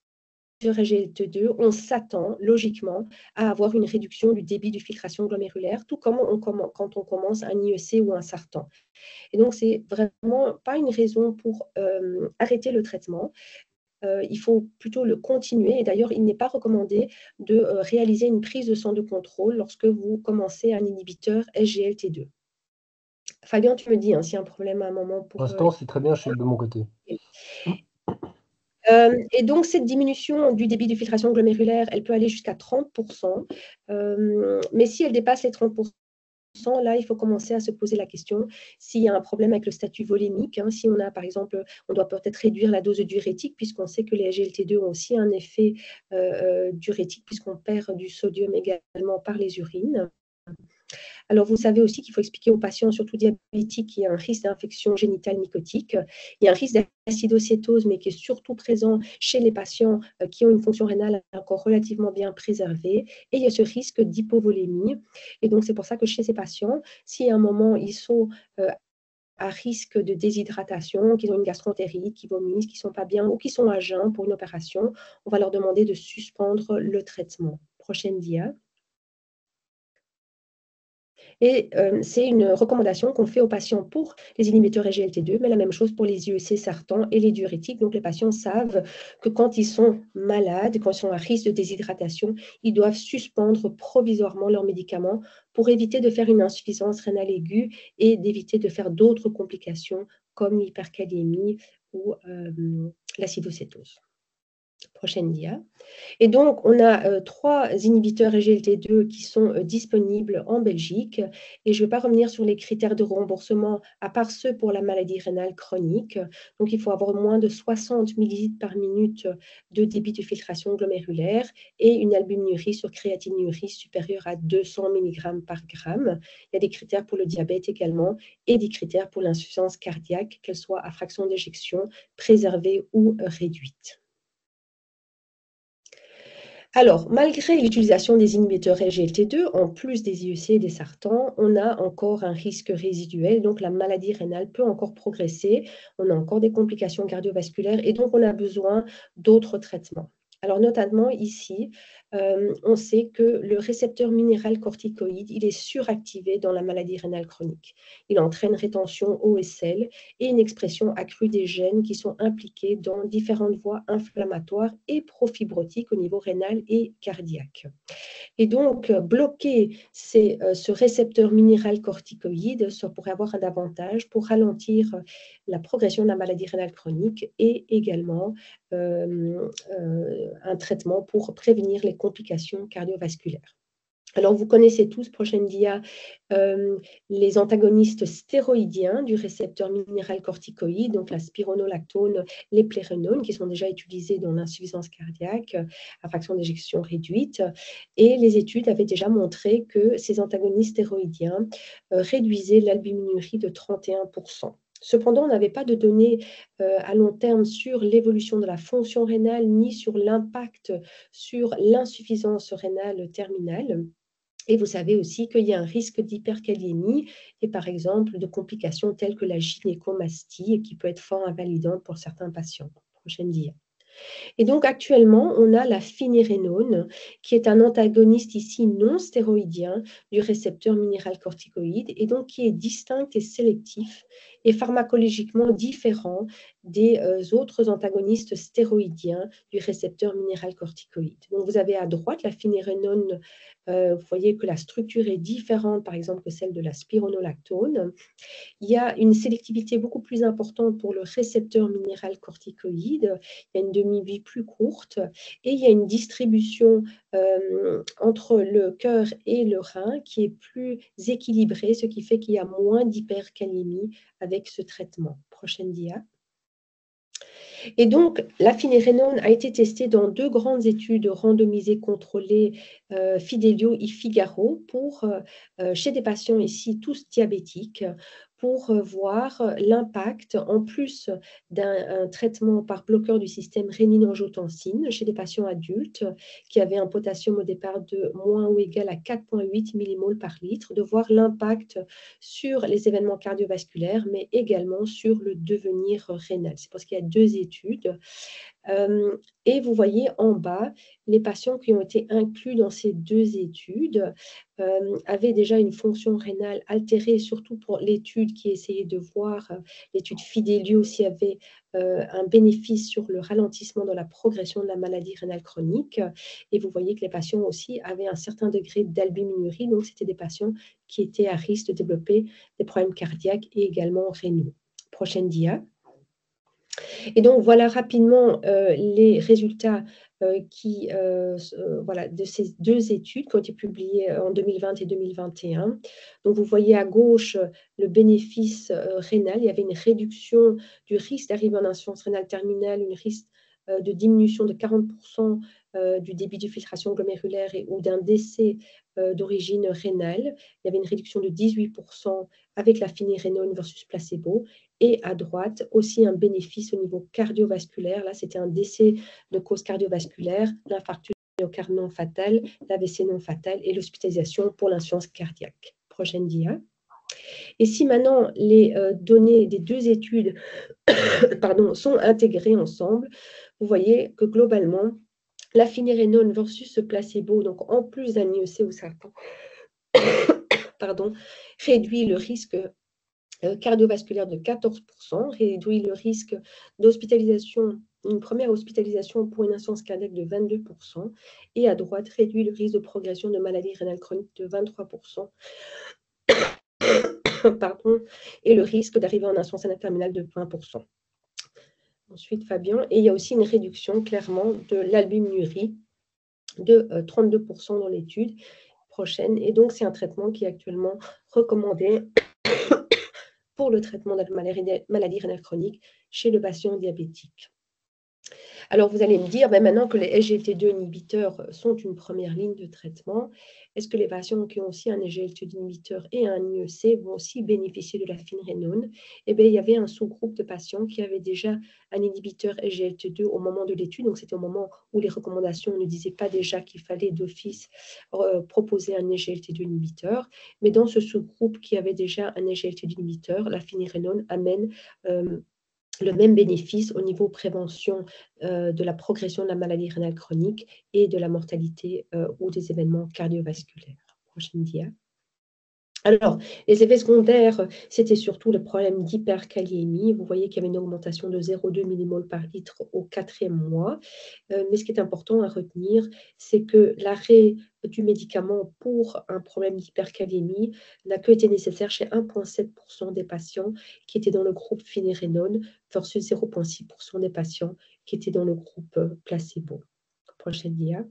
inhibiteur SGLT2, on s'attend logiquement à avoir une réduction du débit de filtration glomérulaire, tout comme quand on commence un IEC ou un sartan. Et donc, ce n'est vraiment pas une raison pour arrêter le traitement. Il faut plutôt le continuer. Et d'ailleurs, il n'est pas recommandé de réaliser une prise de sang de contrôle lorsque vous commencez un inhibiteur SGLT2. Fabien, tu me dis s'il y a un problème à un moment Pour pour... l'instant, c'est très bien de mon côté. Et donc, cette diminution du débit de filtration glomérulaire, elle peut aller jusqu'à 30%. Mais si elle dépasse les 30%, là, il faut commencer à se poser la question s'il y a un problème avec le statut volémique. Si on a, par exemple, on doit peut-être réduire la dose diurétique, puisqu'on sait que les SGLT2 ont aussi un effet diurétique, puisqu'on perd du sodium également par les urines. Alors, vous savez aussi qu'il faut expliquer aux patients, surtout diabétiques, qu'il y a un risque d'infection génitale mycotique. Il y a un risque d'acidocétose, mais qui est surtout présent chez les patients qui ont une fonction rénale encore relativement bien préservée. Et il y a ce risque d'hypovolémie. Et donc, c'est pour ça que chez ces patients, si à un moment, ils sont à risque de déshydratation, qu'ils ont une gastroentérite, qu'ils vomissent, qu'ils ne sont pas bien ou qu'ils sont à jeun pour une opération, on va leur demander de suspendre le traitement. Prochaine dia. Et c'est une recommandation qu'on fait aux patients pour les inhibiteurs SGLT2, mais la même chose pour les IEC sartans et les diurétiques. Donc, les patients savent que quand ils sont malades, quand ils sont à risque de déshydratation, ils doivent suspendre provisoirement leurs médicaments pour éviter de faire une insuffisance rénale aiguë et d'éviter de faire d'autres complications comme l'hypercalémie ou l'acidocétose. Prochaine dia. Et donc, on a 3 inhibiteurs SGLT2 qui sont disponibles en Belgique. Et je ne vais pas revenir sur les critères de remboursement, à part ceux pour la maladie rénale chronique. Donc, il faut avoir moins de 60 millilitres par minute de débit de filtration glomérulaire et une albuminurie sur créatinurie supérieure à 200 mg par gramme. Il y a des critères pour le diabète également et des critères pour l'insuffisance cardiaque, qu'elle soit à fraction d'éjection, préservée ou réduite. Alors, malgré l'utilisation des inhibiteurs SGLT2, en plus des IEC et des sartans, on a encore un risque résiduel, donc la maladie rénale peut encore progresser, on a encore des complications cardiovasculaires et donc on a besoin d'autres traitements. Alors, notamment ici, on sait que le récepteur minéral corticoïde, il est suractivé dans la maladie rénale chronique. Il entraîne rétention OSL et une expression accrue des gènes qui sont impliqués dans différentes voies inflammatoires et profibrotiques au niveau rénal et cardiaque. Et donc, bloquer ce récepteur minéral corticoïde, ça pourrait avoir un avantage pour ralentir la progression de la maladie rénale chronique et également un traitement pour prévenir les complications cardiovasculaires. Alors, vous connaissez tous, prochaine dia, les antagonistes stéroïdiens du récepteur minéral corticoïde, donc la spironolactone, les plérénones, qui sont déjà utilisés dans l'insuffisance cardiaque à fraction d'éjection réduite. Et les études avaient déjà montré que ces antagonistes stéroïdiens réduisaient l'albuminurie de 31%. Cependant, on n'avait pas de données à long terme sur l'évolution de la fonction rénale ni sur l'impact sur l'insuffisance rénale terminale. Et vous savez aussi qu'il y a un risque d'hyperkaliémie et par exemple de complications telles que la gynécomastie qui peut être fort invalidante pour certains patients. Prochaine dia. Et donc actuellement, on a la finérénone qui est un antagoniste ici non stéroïdien du récepteur minéral corticoïde et donc qui est distinct et sélectif et pharmacologiquement différent des autres antagonistes stéroïdiens du récepteur minéral corticoïde. Donc vous avez à droite la finérénone, vous voyez que la structure est différente par exemple que celle de la spironolactone. Il y a une sélectivité beaucoup plus importante pour le récepteur minéral corticoïde, il y a une demi-vie plus courte et il y a une distribution entre le cœur et le rein qui est plus équilibrée, ce qui fait qu'il y a moins d'hypercalémie avec ce traitement. Prochaine dia. Et donc, la finérénone a été testée dans 2 grandes études randomisées contrôlées, Fidelio et Figaro, chez des patients ici tous diabétiques, pour voir l'impact, en plus d'un traitement par bloqueur du système rénine-angiotensine, chez des patients adultes qui avaient un potassium au départ de moins ou égal à 4,8 millimoles par litre, de voir l'impact sur les événements cardiovasculaires, mais également sur le devenir rénal. C'est parce qu'il y a 2 études. Et vous voyez en bas, les patients qui ont été inclus dans ces deux études avaient déjà une fonction rénale altérée, surtout pour l'étude qui essayait de voir, l'étude Fidelio, s'il y avait un bénéfice sur le ralentissement de la progression de la maladie rénale chronique. Et vous voyez que les patients aussi avaient un certain degré d'albuminurie, donc c'était des patients qui étaient à risque de développer des problèmes cardiaques et également rénaux. Prochaine dia. Et donc, voilà rapidement les résultats voilà, de ces deux études qui ont été publiées en 2020 et 2021. Donc, vous voyez à gauche le bénéfice rénal. Il y avait une réduction du risque d'arriver en insuffisance rénale terminale, une risque de diminution de 40% du débit de filtration glomérulaire ou d'un décès d'origine rénale. Il y avait une réduction de 18% avec la finérénone versus placebo. Et à droite, aussi un bénéfice au niveau cardiovasculaire. Là, c'était un décès de cause cardiovasculaire, l'infarctus myocarde non fatal, l'AVC non fatal et l'hospitalisation pour l'insuffisance cardiaque. Prochaine dia. Et si maintenant les données des deux études sont intégrées ensemble, vous voyez que globalement, la finérénone versus ce placebo, donc en plus d'un IEC ou sartan, réduit le risque cardiovasculaire de 14%, réduit le risque d'hospitalisation, une première hospitalisation pour une insuffisance cardiaque de 22%, et à droite, réduit le risque de progression de maladie rénale chronique de 23%, et le risque d'arriver en insuffisance rénale terminale de 20%. Ensuite, Fabien, et il y a aussi une réduction clairement de l'albuminurie de 32% dans l'étude prochaine, et donc c'est un traitement qui est actuellement recommandé pour le traitement de la maladie rénale chronique chez le patient diabétique. Alors, vous allez me dire, maintenant que les SGLT2 inhibiteurs sont une première ligne de traitement, est-ce que les patients qui ont aussi un SGLT2 inhibiteur et un IEC vont aussi bénéficier de la finérénone? Eh bien, il y avait un sous-groupe de patients qui avaient déjà un inhibiteur SGLT2 au moment de l'étude, donc c'était au moment où les recommandations ne disaient pas déjà qu'il fallait d'office proposer un SGLT2 inhibiteur, mais dans ce sous-groupe qui avait déjà un SGLT2 inhibiteur, la finérénone amène le même bénéfice au niveau prévention de la progression de la maladie rénale chronique et de la mortalité ou des événements cardiovasculaires. Prochaine dia. Alors, les effets secondaires, c'était surtout le problème d'hyperkaliémie. Vous voyez qu'il y avait une augmentation de 0,2 mmol par litre au 4e mois. Mais ce qui est important à retenir, c'est que l'arrêt du médicament pour un problème d'hyperkaliémie n'a que été nécessaire chez 1,7% des patients qui étaient dans le groupe finérénone versus 0,6% des patients qui étaient dans le groupe placebo. Prochaine dia.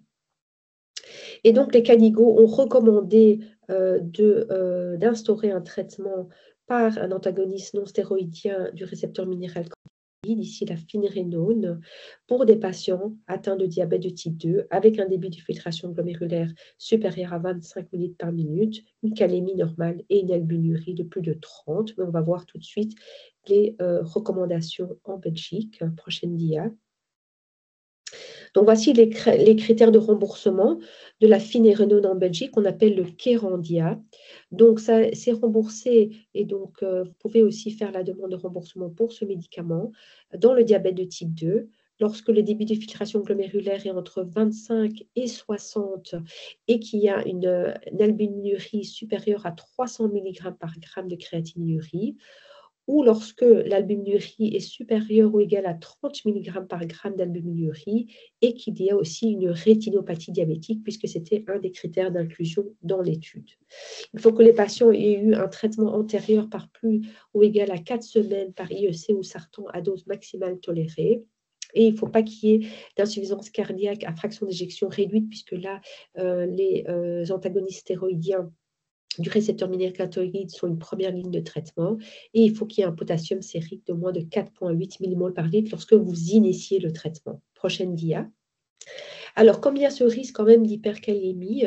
Et donc, les KDIGO ont recommandé d'instaurer un traitement par un antagoniste non stéroïdien du récepteur minéral candide, ici la finérénone, pour des patients atteints de diabète de type 2 avec un débit de filtration glomérulaire supérieur à 25 ml par minute, une calémie normale et une albuminurie de plus de 30. Mais on va voir tout de suite les recommandations en Belgique. Prochaine dia. Donc, voici les critères de remboursement de la finérénone en Belgique, qu'on appelle le Kerandia. Donc, c'est remboursé et donc vous pouvez aussi faire la demande de remboursement pour ce médicament dans le diabète de type 2, lorsque le débit de filtration glomérulaire est entre 25 et 60 et qu'il y a une albuminurie supérieure à 300 mg par gramme de créatinurie, ou lorsque l'albuminurie est supérieure ou égale à 30 mg par gramme d'albuminurie et qu'il y a aussi une rétinopathie diabétique, puisque c'était un des critères d'inclusion dans l'étude. Il faut que les patients aient eu un traitement antérieur par plus ou égal à 4 semaines par IEC ou sartan à dose maximale tolérée. Et il ne faut pas qu'il y ait d'insuffisance cardiaque à fraction d'éjection réduite, puisque là, les antagonistes stéroïdiens du récepteur minéraloïde sont une première ligne de traitement, et il faut qu'il y ait un potassium sérique de moins de 4,8 mmol par litre lorsque vous initiez le traitement. Prochaine dia. Alors, comme il y a ce risque quand même d'hypercalémie,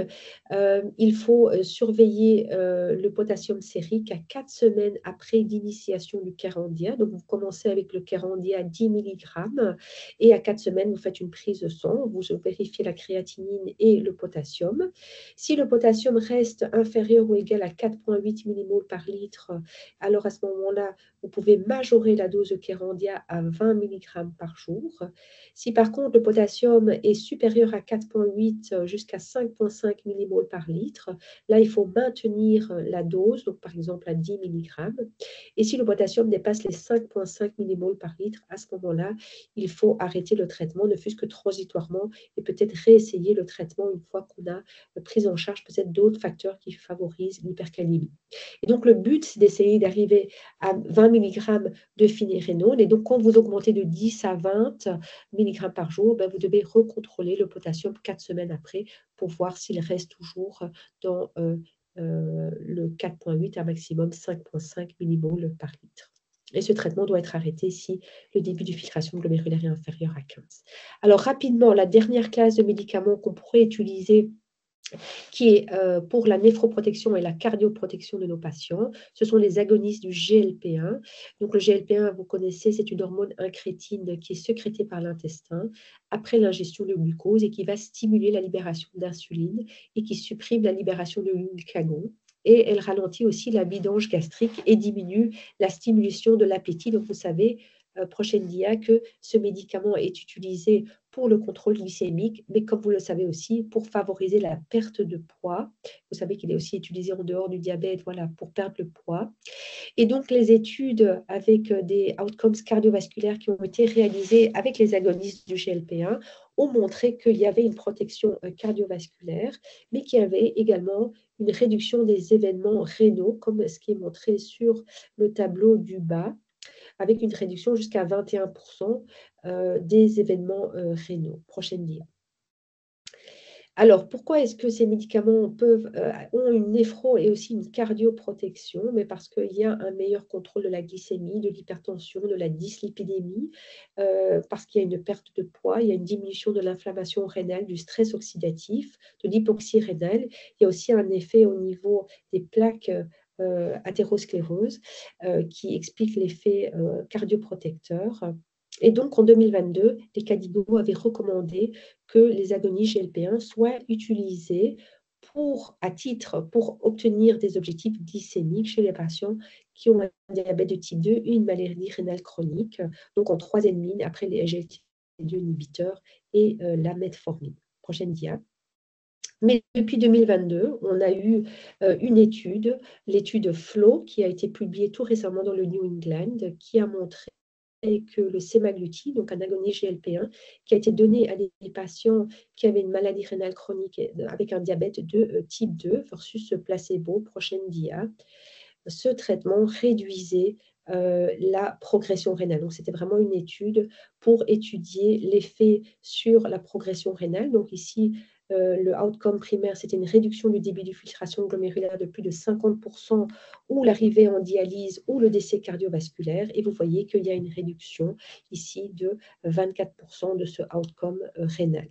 il faut surveiller le potassium sérique à 4 semaines après l'initiation du Kerandia. Donc, vous commencez avec le Kerandia à 10 mg et à 4 semaines, vous faites une prise de sang, vous vérifiez la créatinine et le potassium. Si le potassium reste inférieur ou égal à 4,8 mmol par litre, alors à ce moment-là, vous pouvez majorer la dose de Kerandia à 20 mg par jour. Si par contre le potassium est supérieur à 4,8 jusqu'à 5,5 mmol par litre, là il faut maintenir la dose, donc par exemple à 10 mg. Et si le potassium dépasse les 5,5 mmol par litre, à ce moment-là, il faut arrêter le traitement, ne fût-ce que transitoirement, et peut-être réessayer le traitement une fois qu'on a pris en charge peut-être d'autres facteurs qui favorisent l'hypercalémie. Et donc le but, c'est d'essayer d'arriver à 20 mg de phinérénone. Et donc quand vous augmentez de 10 à 20 mg par jour, ben, vous devez recontrôler le potassium 4 semaines après pour voir s'il reste toujours dans le 4,8 à maximum 5,5 millimol par litre. Et ce traitement doit être arrêté si le début de filtration glomérulaire est inférieur à 15. Alors rapidement, la dernière classe de médicaments qu'on pourrait utiliser qui est pour la néphroprotection et la cardioprotection de nos patients. Ce sont les agonistes du GLP-1. Donc le GLP-1, vous connaissez, c'est une hormone incrétine qui est sécrétée par l'intestin après l'ingestion de glucose et qui va stimuler la libération d'insuline et qui supprime la libération de glucagon. Et elle ralentit aussi la vidange gastrique et diminue la stimulation de l'appétit. Donc vous savez, prochaine dia, que ce médicament est utilisé pour le contrôle glycémique, mais comme vous le savez aussi, pour favoriser la perte de poids. Vous savez qu'il est aussi utilisé en dehors du diabète, voilà, pour perdre le poids. Et donc, les études avec des outcomes cardiovasculaires qui ont été réalisées avec les agonistes du GLP-1 ont montré qu'il y avait une protection cardiovasculaire, mais qu'il y avait également une réduction des événements rénaux, comme ce qui est montré sur le tableau du bas, avec une réduction jusqu'à 21% des événements rénaux. Prochaine dia. Alors, pourquoi est-ce que ces médicaments ont une néphro et aussi une cardioprotection? Mais parce qu'il y a un meilleur contrôle de la glycémie, de l'hypertension, de la dyslipidémie, parce qu'il y a une perte de poids, il y a une diminution de l'inflammation rénale, du stress oxydatif, de l'hypoxie rénale. Il y a aussi un effet au niveau des plaques athérosclérose qui explique l'effet cardioprotecteur. Et donc, en 2022, les KDIGO avaient recommandé que les agonistes GLP-1 soient utilisés pour obtenir des objectifs glycémiques chez les patients qui ont un diabète de type 2 et une maladie rénale chronique, donc en troisième ligne après les SGLT2 inhibiteurs et la metformine. Prochaine dia. Mais depuis 2022, on a eu une étude, l'étude FLOW, qui a été publiée tout récemment dans le New England, qui a montré que le semaglutide, donc un agoniste GLP-1, qui a été donné à des patients qui avaient une maladie rénale chronique avec un diabète de type 2 versus placebo, prochaine dia, ce traitement réduisait la progression rénale. Donc, c'était vraiment une étude pour étudier l'effet sur la progression rénale. Donc, ici, le outcome primaire, c'était une réduction du débit de filtration glomérulaire de plus de 50% ou l'arrivée en dialyse ou le décès cardiovasculaire. Et vous voyez qu'il y a une réduction ici de 24% de ce outcome rénal.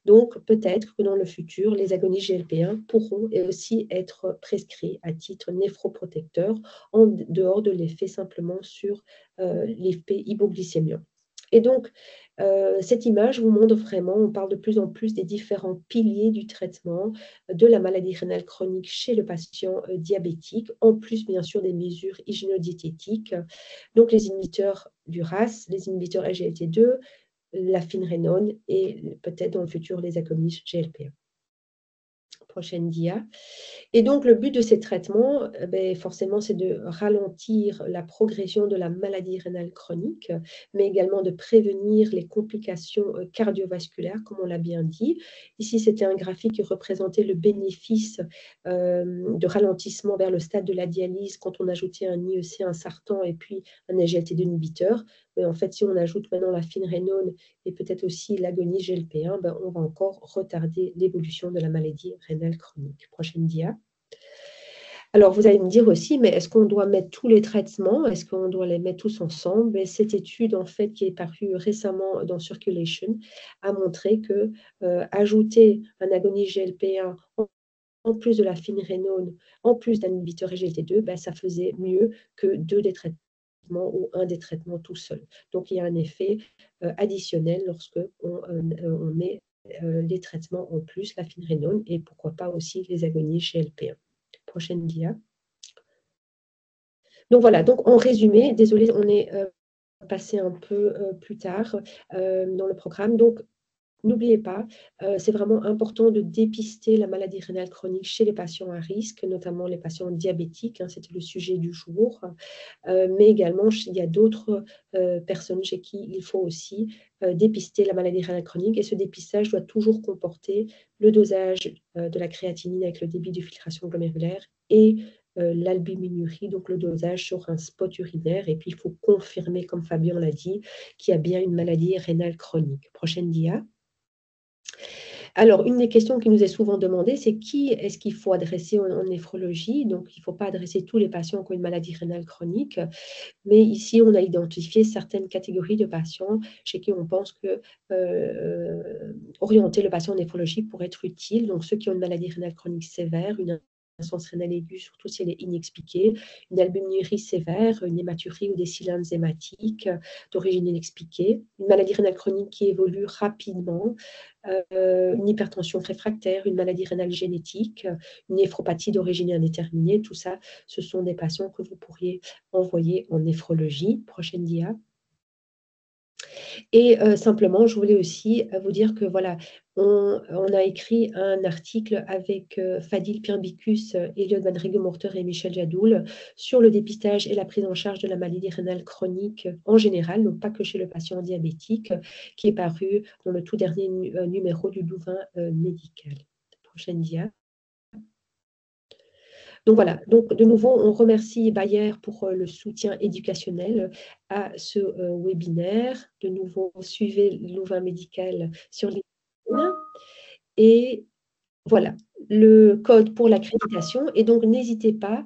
Donc, peut-être que dans le futur, les agonistes GLP-1 pourront aussi être prescrits à titre néphroprotecteur en dehors de l'effet simplement sur l'effet hypoglycémiant. Et donc, cette image vous montre vraiment, on parle de plus en plus des différents piliers du traitement de la maladie rénale chronique chez le patient diabétique, en plus bien sûr des mesures hygiéno-diététiques. Donc, les inhibiteurs du RAS, les inhibiteurs SGLT2, la finerenone et peut-être dans le futur les agonistes GLP-1. Prochaine dia. Et donc, le but de ces traitements, forcément, c'est de ralentir la progression de la maladie rénale chronique, mais également de prévenir les complications cardiovasculaires, comme on l'a bien dit. Ici, c'était un graphique qui représentait le bénéfice de ralentissement vers le stade de la dialyse quand on ajoutait un IEC, un sartan et puis un SGLT2 inhibiteur. Mais en fait, si on ajoute maintenant la finerenone et peut-être aussi l'agoniste GLP-1, on va encore retarder l'évolution de la maladie rénale chronique. Prochaine dia. Alors, vous allez me dire aussi, mais est-ce qu'on doit mettre tous les traitements? Est-ce qu'on doit les mettre tous ensemble? Et cette étude, en fait, qui est parue récemment dans Circulation, a montré que ajouter un agoniste GLP-1 en plus de la finérénone, en plus d'un inhibiteur SGLT2, ben, ça faisait mieux que deux des traitements ou un des traitements tout seul. Donc, il y a un effet additionnel lorsque on met les traitements en plus, la finérénone, et pourquoi pas aussi les agonistes GLP-1. Prochaine dia. Donc voilà, donc en résumé, désolé, on est passé un peu plus tard dans le programme. Donc, n'oubliez pas, c'est vraiment important de dépister la maladie rénale chronique chez les patients à risque, notamment les patients diabétiques, hein, c'était le sujet du jour, mais également il y a d'autres personnes chez qui il faut aussi dépister la maladie rénale chronique, et ce dépistage doit toujours comporter le dosage de la créatinine avec le débit de filtration glomérulaire et l'albuminurie, donc le dosage sur un spot urinaire, et puis il faut confirmer, comme Fabien l'a dit, qu'il y a bien une maladie rénale chronique. Prochaine dia. Alors, une des questions qui nous est souvent demandée, c'est qui est-ce qu'il faut adresser en néphrologie? Donc, il ne faut pas adresser tous les patients qui ont une maladie rénale chronique, mais ici, on a identifié certaines catégories de patients chez qui on pense que orienter le patient en néphrologie pourrait être utile. Donc, ceux qui ont une maladie rénale chronique sévère, une insuffisance rénale aiguë, surtout si elle est inexpliquée, une albuminurie sévère, une hématurie ou des cylindres hématiques d'origine inexpliquée, une maladie rénale chronique qui évolue rapidement, une hypertension réfractaire, une maladie rénale génétique, une néphropathie d'origine indéterminée. Tout ça, ce sont des patients que vous pourriez envoyer en néphrologie. Prochaine dia. Et simplement, je voulais aussi vous dire que voilà, on a écrit un article avec Fadil Pirbicus, Eliot Van Rigemorter et Michel Jadoul sur le dépistage et la prise en charge de la maladie rénale chronique en général, donc pas que chez le patient diabétique, qui est paru dans le tout dernier numéro du Louvain médical. Prochaine dia. Donc voilà, donc de nouveau, on remercie Bayer pour le soutien éducationnel à ce webinaire. De nouveau, suivez Louvain Médical sur LinkedIn. Et voilà, le code pour l'accréditation. Et donc, n'hésitez pas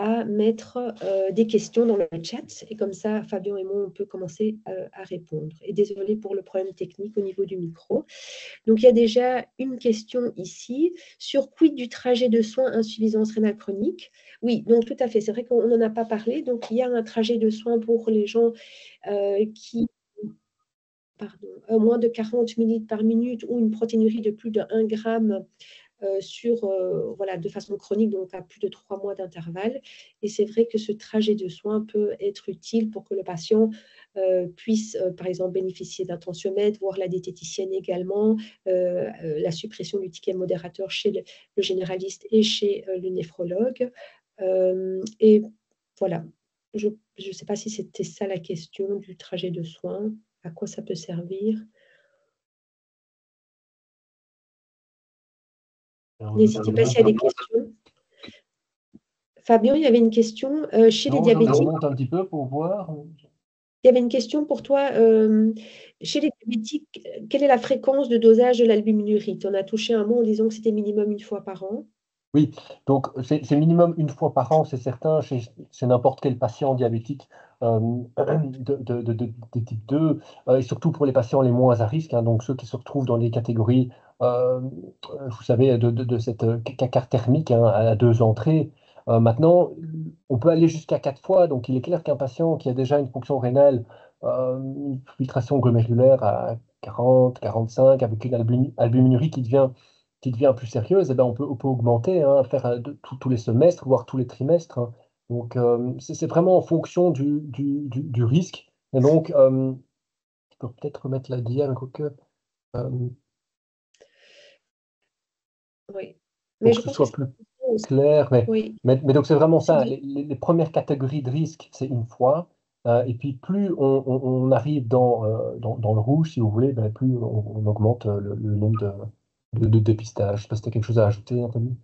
à mettre des questions dans le chat. Et comme ça, Fabien et moi, on peut commencer à répondre. Et désolé pour le problème technique au niveau du micro. Donc, il y a déjà une question ici sur quid du trajet de soins insuffisance rénale chronique. Oui, donc tout à fait. C'est vrai qu'on n'en a pas parlé. Donc, il y a un trajet de soins pour les gens qui moins de 40 millilitres par minute ou une protéinurie de plus de 1 gramme de façon chronique, donc à plus de 3 mois d'intervalle. Et c'est vrai que ce trajet de soins peut être utile pour que le patient puisse, par exemple, bénéficier d'un tensiomètre, voire la diététicienne également, la suppression du ticket modérateur chez le généraliste et chez le néphrologue. Et voilà, je ne sais pas si c'était ça la question du trajet de soins, à quoi ça peut servir. N'hésitez pas s'il y a des questions. Fabien, il y avait une question chez les diabétiques. Je remonte un petit peu pour voir. Il y avait une question pour toi. Chez les diabétiques, quelle est la fréquence de dosage de l'albuminurie? On a touché un mot en disant que c'était minimum 1 fois par an. Oui, donc c'est minimum 1 fois par an, c'est certain, chez n'importe quel patient diabétique de type 2, et surtout pour les patients les moins à risque, hein, donc ceux qui se retrouvent dans les catégories, vous savez, de cette carte thermique, hein, à 2 entrées. Maintenant, on peut aller jusqu'à 4 fois, donc il est clair qu'un patient qui a déjà une fonction rénale, une filtration glomérulaire à 40, 45, avec une albuminurie qui devient plus sérieuse, eh ben, on peut augmenter, hein, faire tous les semestres, voire tous les trimestres, hein. Donc, c'est vraiment en fonction du risque. Et donc, je peux peut-être remettre la dia, quoique, Oui. pour Mais que je ce pense que soit c'est plus clair. oui. Mais donc, c'est vraiment ça. C'est Les premières catégories de risque, c'est 1 fois. Et puis, plus on arrive dans le rouge, si vous voulez, ben, plus on augmente le nombre de dépistages. Je ne sais pas si tu as quelque chose à ajouter, Nathalie.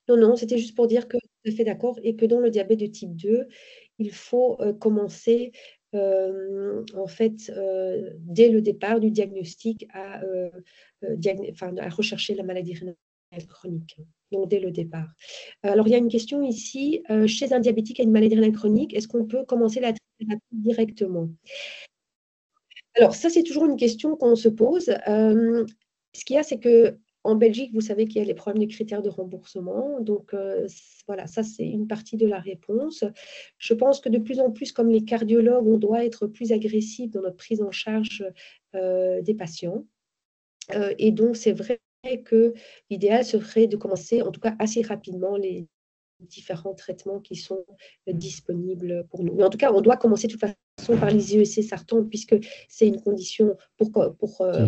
Non, non, c'était juste pour dire que tout à fait d'accord et que dans le diabète de type 2, il faut commencer en fait dès le départ du diagnostic à rechercher la maladie rénale chronique. donc dès le départ. Alors, il y a une question ici. Chez un diabétique et une maladie rénale chronique, est-ce qu'on peut commencer la thérapie directement? Alors, ça, c'est toujours une question qu'on se pose. Ce qu'il y a, c'est qu'en Belgique, vous savez qu'il y a les problèmes de critères de remboursement. Donc, voilà, ça, c'est une partie de la réponse. Je pense que de plus en plus, comme les cardiologues, on doit être plus agressif dans notre prise en charge des patients. Et donc, c'est vrai que l'idéal serait de commencer, en tout cas assez rapidement, les différents traitements qui sont disponibles pour nous. Mais en tout cas, on doit commencer de toute façon par les IEC Sartan, puisque c'est une condition pour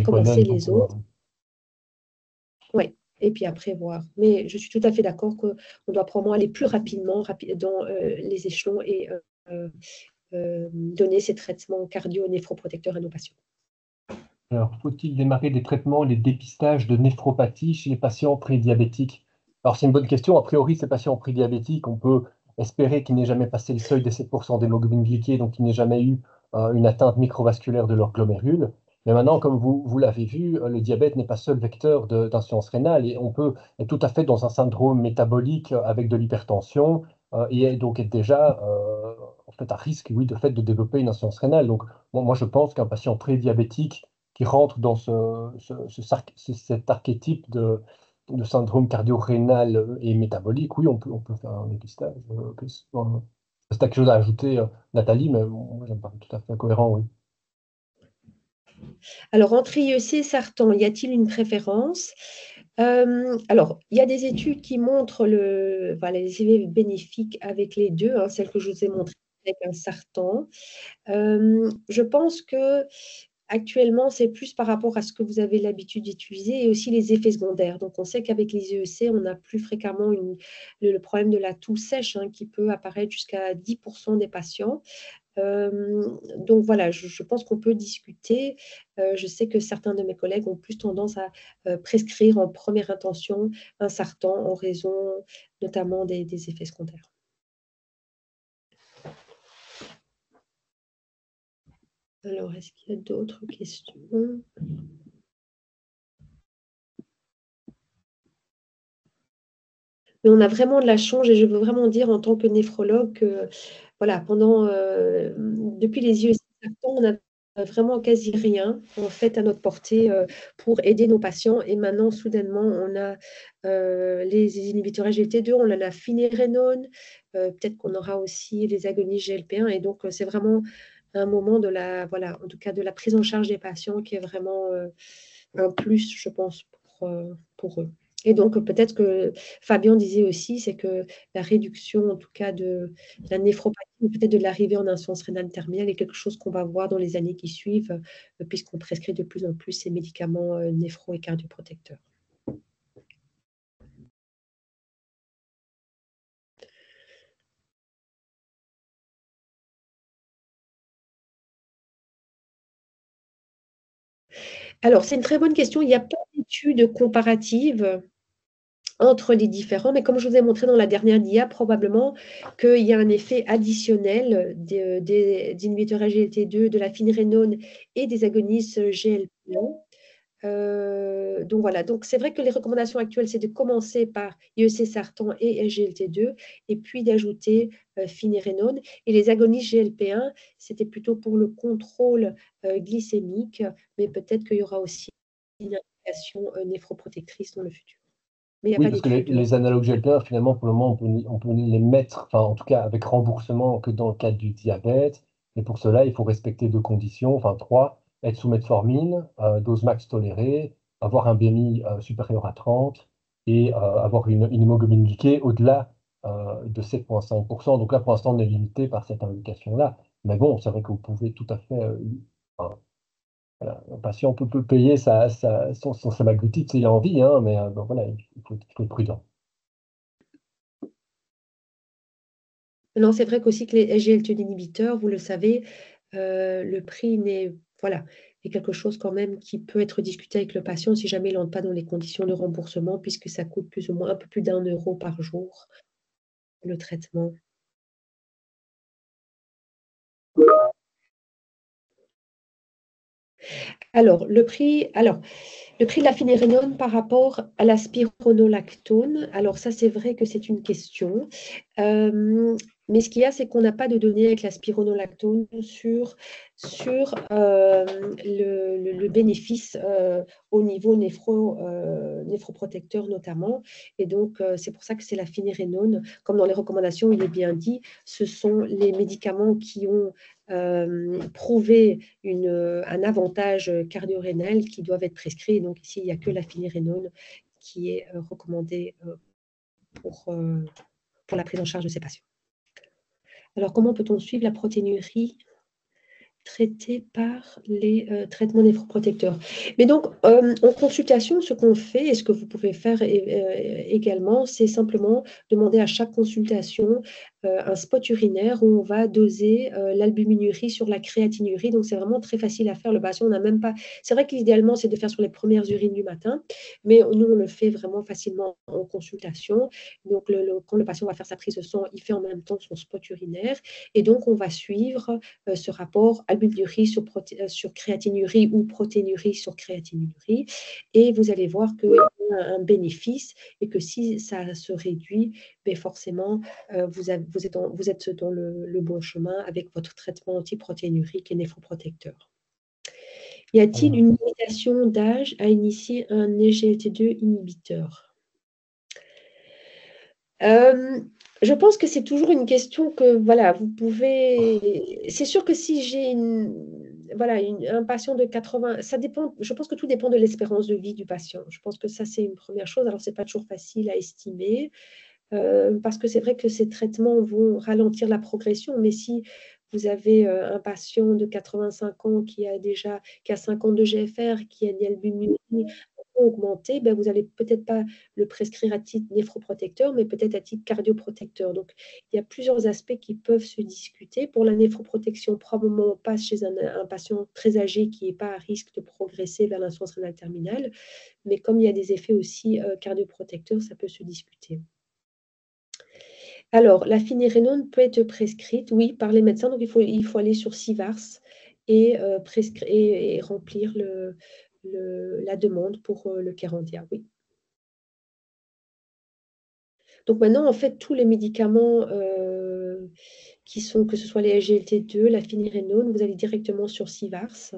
commencer les autres. Oui, et puis après voir. Mais je suis tout à fait d'accord qu'on doit probablement aller plus rapidement dans les échelons et donner ces traitements cardio-néphroprotecteurs à nos patients. Alors, faut-il démarrer des traitements, les dépistages de néphropathie chez les patients prédiabétiques? Alors, c'est une bonne question. A priori, ces patients prédiabétiques, on peut espérer qu'ils n'aient jamais passé le seuil des 7% d'hémoglobine glyquée, donc qu'ils n'aient jamais eu une atteinte microvasculaire de leurs glomérules. Mais maintenant, comme vous l'avez vu, le diabète n'est pas seul vecteur d'insuffisance rénale et on peut être tout à fait dans un syndrome métabolique avec de l'hypertension et donc être déjà en fait à risque, oui, de fait de développer une insuffisance rénale. Donc, moi, je pense qu'un patient prédiabétique qui rentre dans cet archétype de syndrome cardio-rénal et métabolique, oui, on peut faire un dépistage. C'est quelque chose à ajouter, Nathalie, mais moi, ça me paraît tout à fait cohérent, oui. Alors, entre IEC et Sartan, y a-t-il une préférence? Alors, il y a des études qui montrent les effets bénéfiques avec les deux, hein, celle que je vous ai montrée avec un Sartan. Je pense que actuellement, c'est plus par rapport à ce que vous avez l'habitude d'utiliser et aussi les effets secondaires. Donc, on sait qu'avec les IEC, on a plus fréquemment le problème de la toux sèche qui peut apparaître jusqu'à 10% des patients. Donc voilà, je pense qu'on peut discuter. Je sais que certains de mes collègues ont plus tendance à prescrire en première intention un Sartan en raison notamment des effets secondaires. Alors, est-ce qu'il y a d'autres questions? Mais on a vraiment de la chance et je veux vraiment dire en tant que néphrologue que voilà, depuis les IEC Sartan, on n'a vraiment quasi rien en fait à notre portée pour aider nos patients. Et maintenant, soudainement, on a les inhibiteurs SGLT2, on en a Finérenone, peut-être qu'on aura aussi les agonistes GLP1. Et donc, c'est vraiment un moment en tout cas de la prise en charge des patients qui est vraiment un plus, je pense, pour eux. Et donc, peut-être que Fabien disait aussi, c'est que la réduction, en tout cas, de la néphropathie, ou peut-être de l'arrivée en insuffisance rénale terminale, est quelque chose qu'on va voir dans les années qui suivent, puisqu'on prescrit de plus en plus ces médicaments néphro- et cardioprotecteurs. Alors, c'est une très bonne question. Il n'y a pas d'études comparatives entre les différents, mais comme je vous ai montré dans la dernière dia, probablement qu'il y a un effet additionnel des inhibiteurs SGLT2, de la finérenone et des agonistes GLP1. Donc voilà, donc c'est vrai que les recommandations actuelles, c'est de commencer par IEC Sartan et SGLT2, et puis d'ajouter finérenone. Et les agonistes GLP1, c'était plutôt pour le contrôle glycémique, mais peut-être qu'il y aura aussi une indication néphroprotectrice dans le futur. Mais il n'y a Oui, pas parce que d'études. les analogues GLP-1, finalement, pour le moment, on peut les mettre, enfin, en tout cas, avec remboursement que dans le cadre du diabète. Et pour cela, il faut respecter deux conditions, enfin trois, être sous metformine, dose max tolérée, avoir un BMI supérieur à 30 et avoir une hémoglobine glyquée au-delà de 7,5%. Donc là, pour l'instant, on est limité par cette indication-là. Mais bon, c'est vrai que vous pouvez tout à fait voilà, un patient peut payer son semaglutide s'il a envie, hein, mais bon, voilà, il faut être prudent. Non, c'est vrai qu'aussi que les SGLT inhibiteurs, vous le savez, le prix est quelque chose quand même qui peut être discuté avec le patient si jamais il n'entre pas dans les conditions de remboursement, puisque ça coûte plus ou moins un peu plus d'1 € par jour, le traitement. Alors, le prix, Le prix de la finérénone par rapport à la spironolactone, alors ça c'est vrai que c'est une question, mais ce qu'il y a c'est qu'on n'a pas de données avec la spironolactone sur le bénéfice au niveau néphroprotecteur notamment, et donc c'est pour ça que c'est la finérénone, comme dans les recommandations il est bien dit, ce sont les médicaments qui ont prouvé un avantage cardio-rénal qui doivent être prescrits. Et donc ici, il n'y a que la finérénone qui est recommandée pour la prise en charge de ces patients. Alors, comment peut-on suivre la protéinurie traitée par les traitements néphroprotecteurs? Mais donc, en consultation, ce qu'on fait et ce que vous pouvez faire également, c'est simplement demander à chaque consultation un spot urinaire où on va doser l'albuminurie sur la créatinurie. Donc, c'est vraiment très facile à faire. Le patient, on n'a même pas... C'est vrai qu'idéalement, c'est de faire sur les premières urines du matin, mais nous, on le fait vraiment facilement en consultation. Donc, quand le patient va faire sa prise de sang, il fait en même temps son spot urinaire. Et donc, on va suivre ce rapport albuminurie sur créatinurie ou protéinurie sur créatinurie. Et vous allez voir qu'il y a un bénéfice et que si ça se réduit, ben forcément, vous êtes dans le bon chemin avec votre traitement antiprotéinurique et néphroprotecteur. Y a-t-il une limitation d'âge à initier un SGLT2 inhibiteur? Je pense que c'est toujours une question que, voilà, vous pouvez... C'est sûr que si j'ai un patient de 80... Ça dépend, je pense que tout dépend de l'espérance de vie du patient. Je pense que ça, c'est une première chose. Alors, ce n'est pas toujours facile à estimer. Parce que c'est vrai que ces traitements vont ralentir la progression, mais si vous avez un patient de 85 ans qui a 5 ans de GFR, qui a une albuminurie augmentée, ben vous n'allez peut-être pas le prescrire à titre néphroprotecteur, mais peut-être à titre cardioprotecteur. Donc, il y a plusieurs aspects qui peuvent se discuter. Pour la néphroprotection, probablement, on passe chez un patient très âgé qui n'est pas à risque de progresser vers l'insuffisance rénale terminale, mais comme il y a des effets aussi cardioprotecteurs, ça peut se discuter. Alors, la finérénone peut être prescrite, oui, par les médecins. Donc, il faut aller sur CIVARS et remplir la demande pour le Kerendia, oui. Donc maintenant, en fait, tous les médicaments que ce soit les SGLT2, la finérénone, vous allez directement sur CIVARS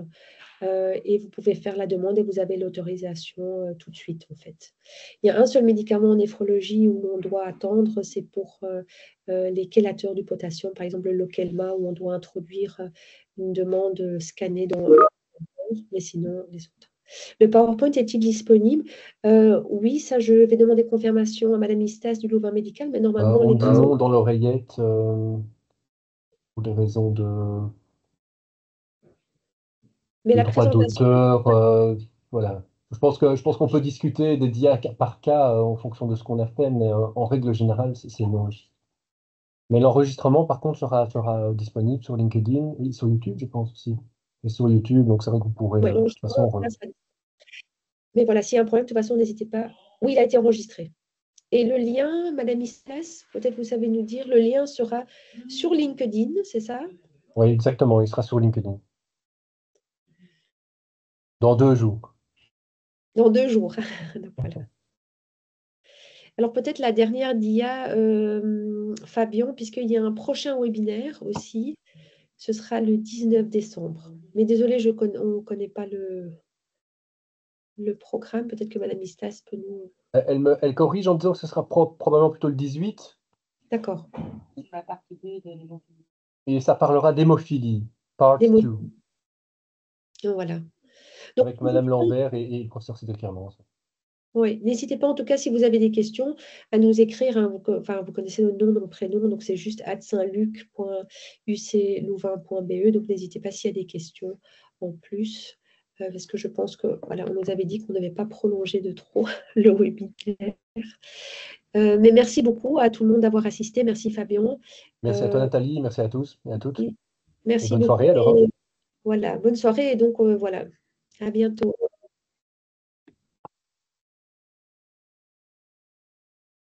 et vous pouvez faire la demande et vous avez l'autorisation tout de suite, en fait. Il y a un seul médicament en néphrologie où on doit attendre, c'est pour les chélateurs du potassium, par exemple le Lokelma, où on doit introduire une demande scannée dans mais sinon, les autres. Le PowerPoint est-il disponible? Oui, ça, je vais demander confirmation à Madame Istas du Louvain Médical, mais normalement, On dit non dans l'oreillette pour des raisons de Mais la droit présentation... d'auteur. Voilà. Je pense qu'on peut discuter des cas par cas en fonction de ce qu'on a fait, mais en règle générale, c'est non. Mais l'enregistrement, par contre, sera disponible sur LinkedIn et sur YouTube, je pense aussi. Et sur YouTube, donc c'est vrai que vous pourrez, Ouais, de toute façon, mais voilà, s'il y a un problème, de toute façon, n'hésitez pas. Oui, il a été enregistré. Et le lien, Madame Istas, peut-être vous savez nous dire, le lien sera sur LinkedIn, c'est ça? oui, exactement, il sera sur LinkedIn. Dans 2 jours. Dans 2 jours. Donc, voilà. Alors peut-être la dernière dia, Fabien, puisqu'il y a un prochain webinaire aussi. Ce sera le 19 décembre. Mais désolé, on ne connaît pas le programme. Peut-être que Madame Istas peut nous... Elle corrige en disant que ce sera probablement plutôt le 18. D'accord. Et ça parlera d'hémophilie, part 2, Voilà. Donc, avec Madame Lambert et le professeur Cédric Hermans. oui, n'hésitez pas en tout cas si vous avez des questions à nous écrire. Hein, vous connaissez notre nom, notre prénom, donc c'est juste @saintluc.uclouvain.be. Donc n'hésitez pas s'il y a des questions en plus, parce que je pense que voilà, on nous avait dit qu'on ne devait pas prolonger de trop le webinaire. Mais merci beaucoup à tout le monde d'avoir assisté. Merci Fabien. Merci à toi Nathalie, merci à tous et à toutes. Merci Et bonne beaucoup. soirée alors. Voilà, bonne soirée et donc voilà, à bientôt.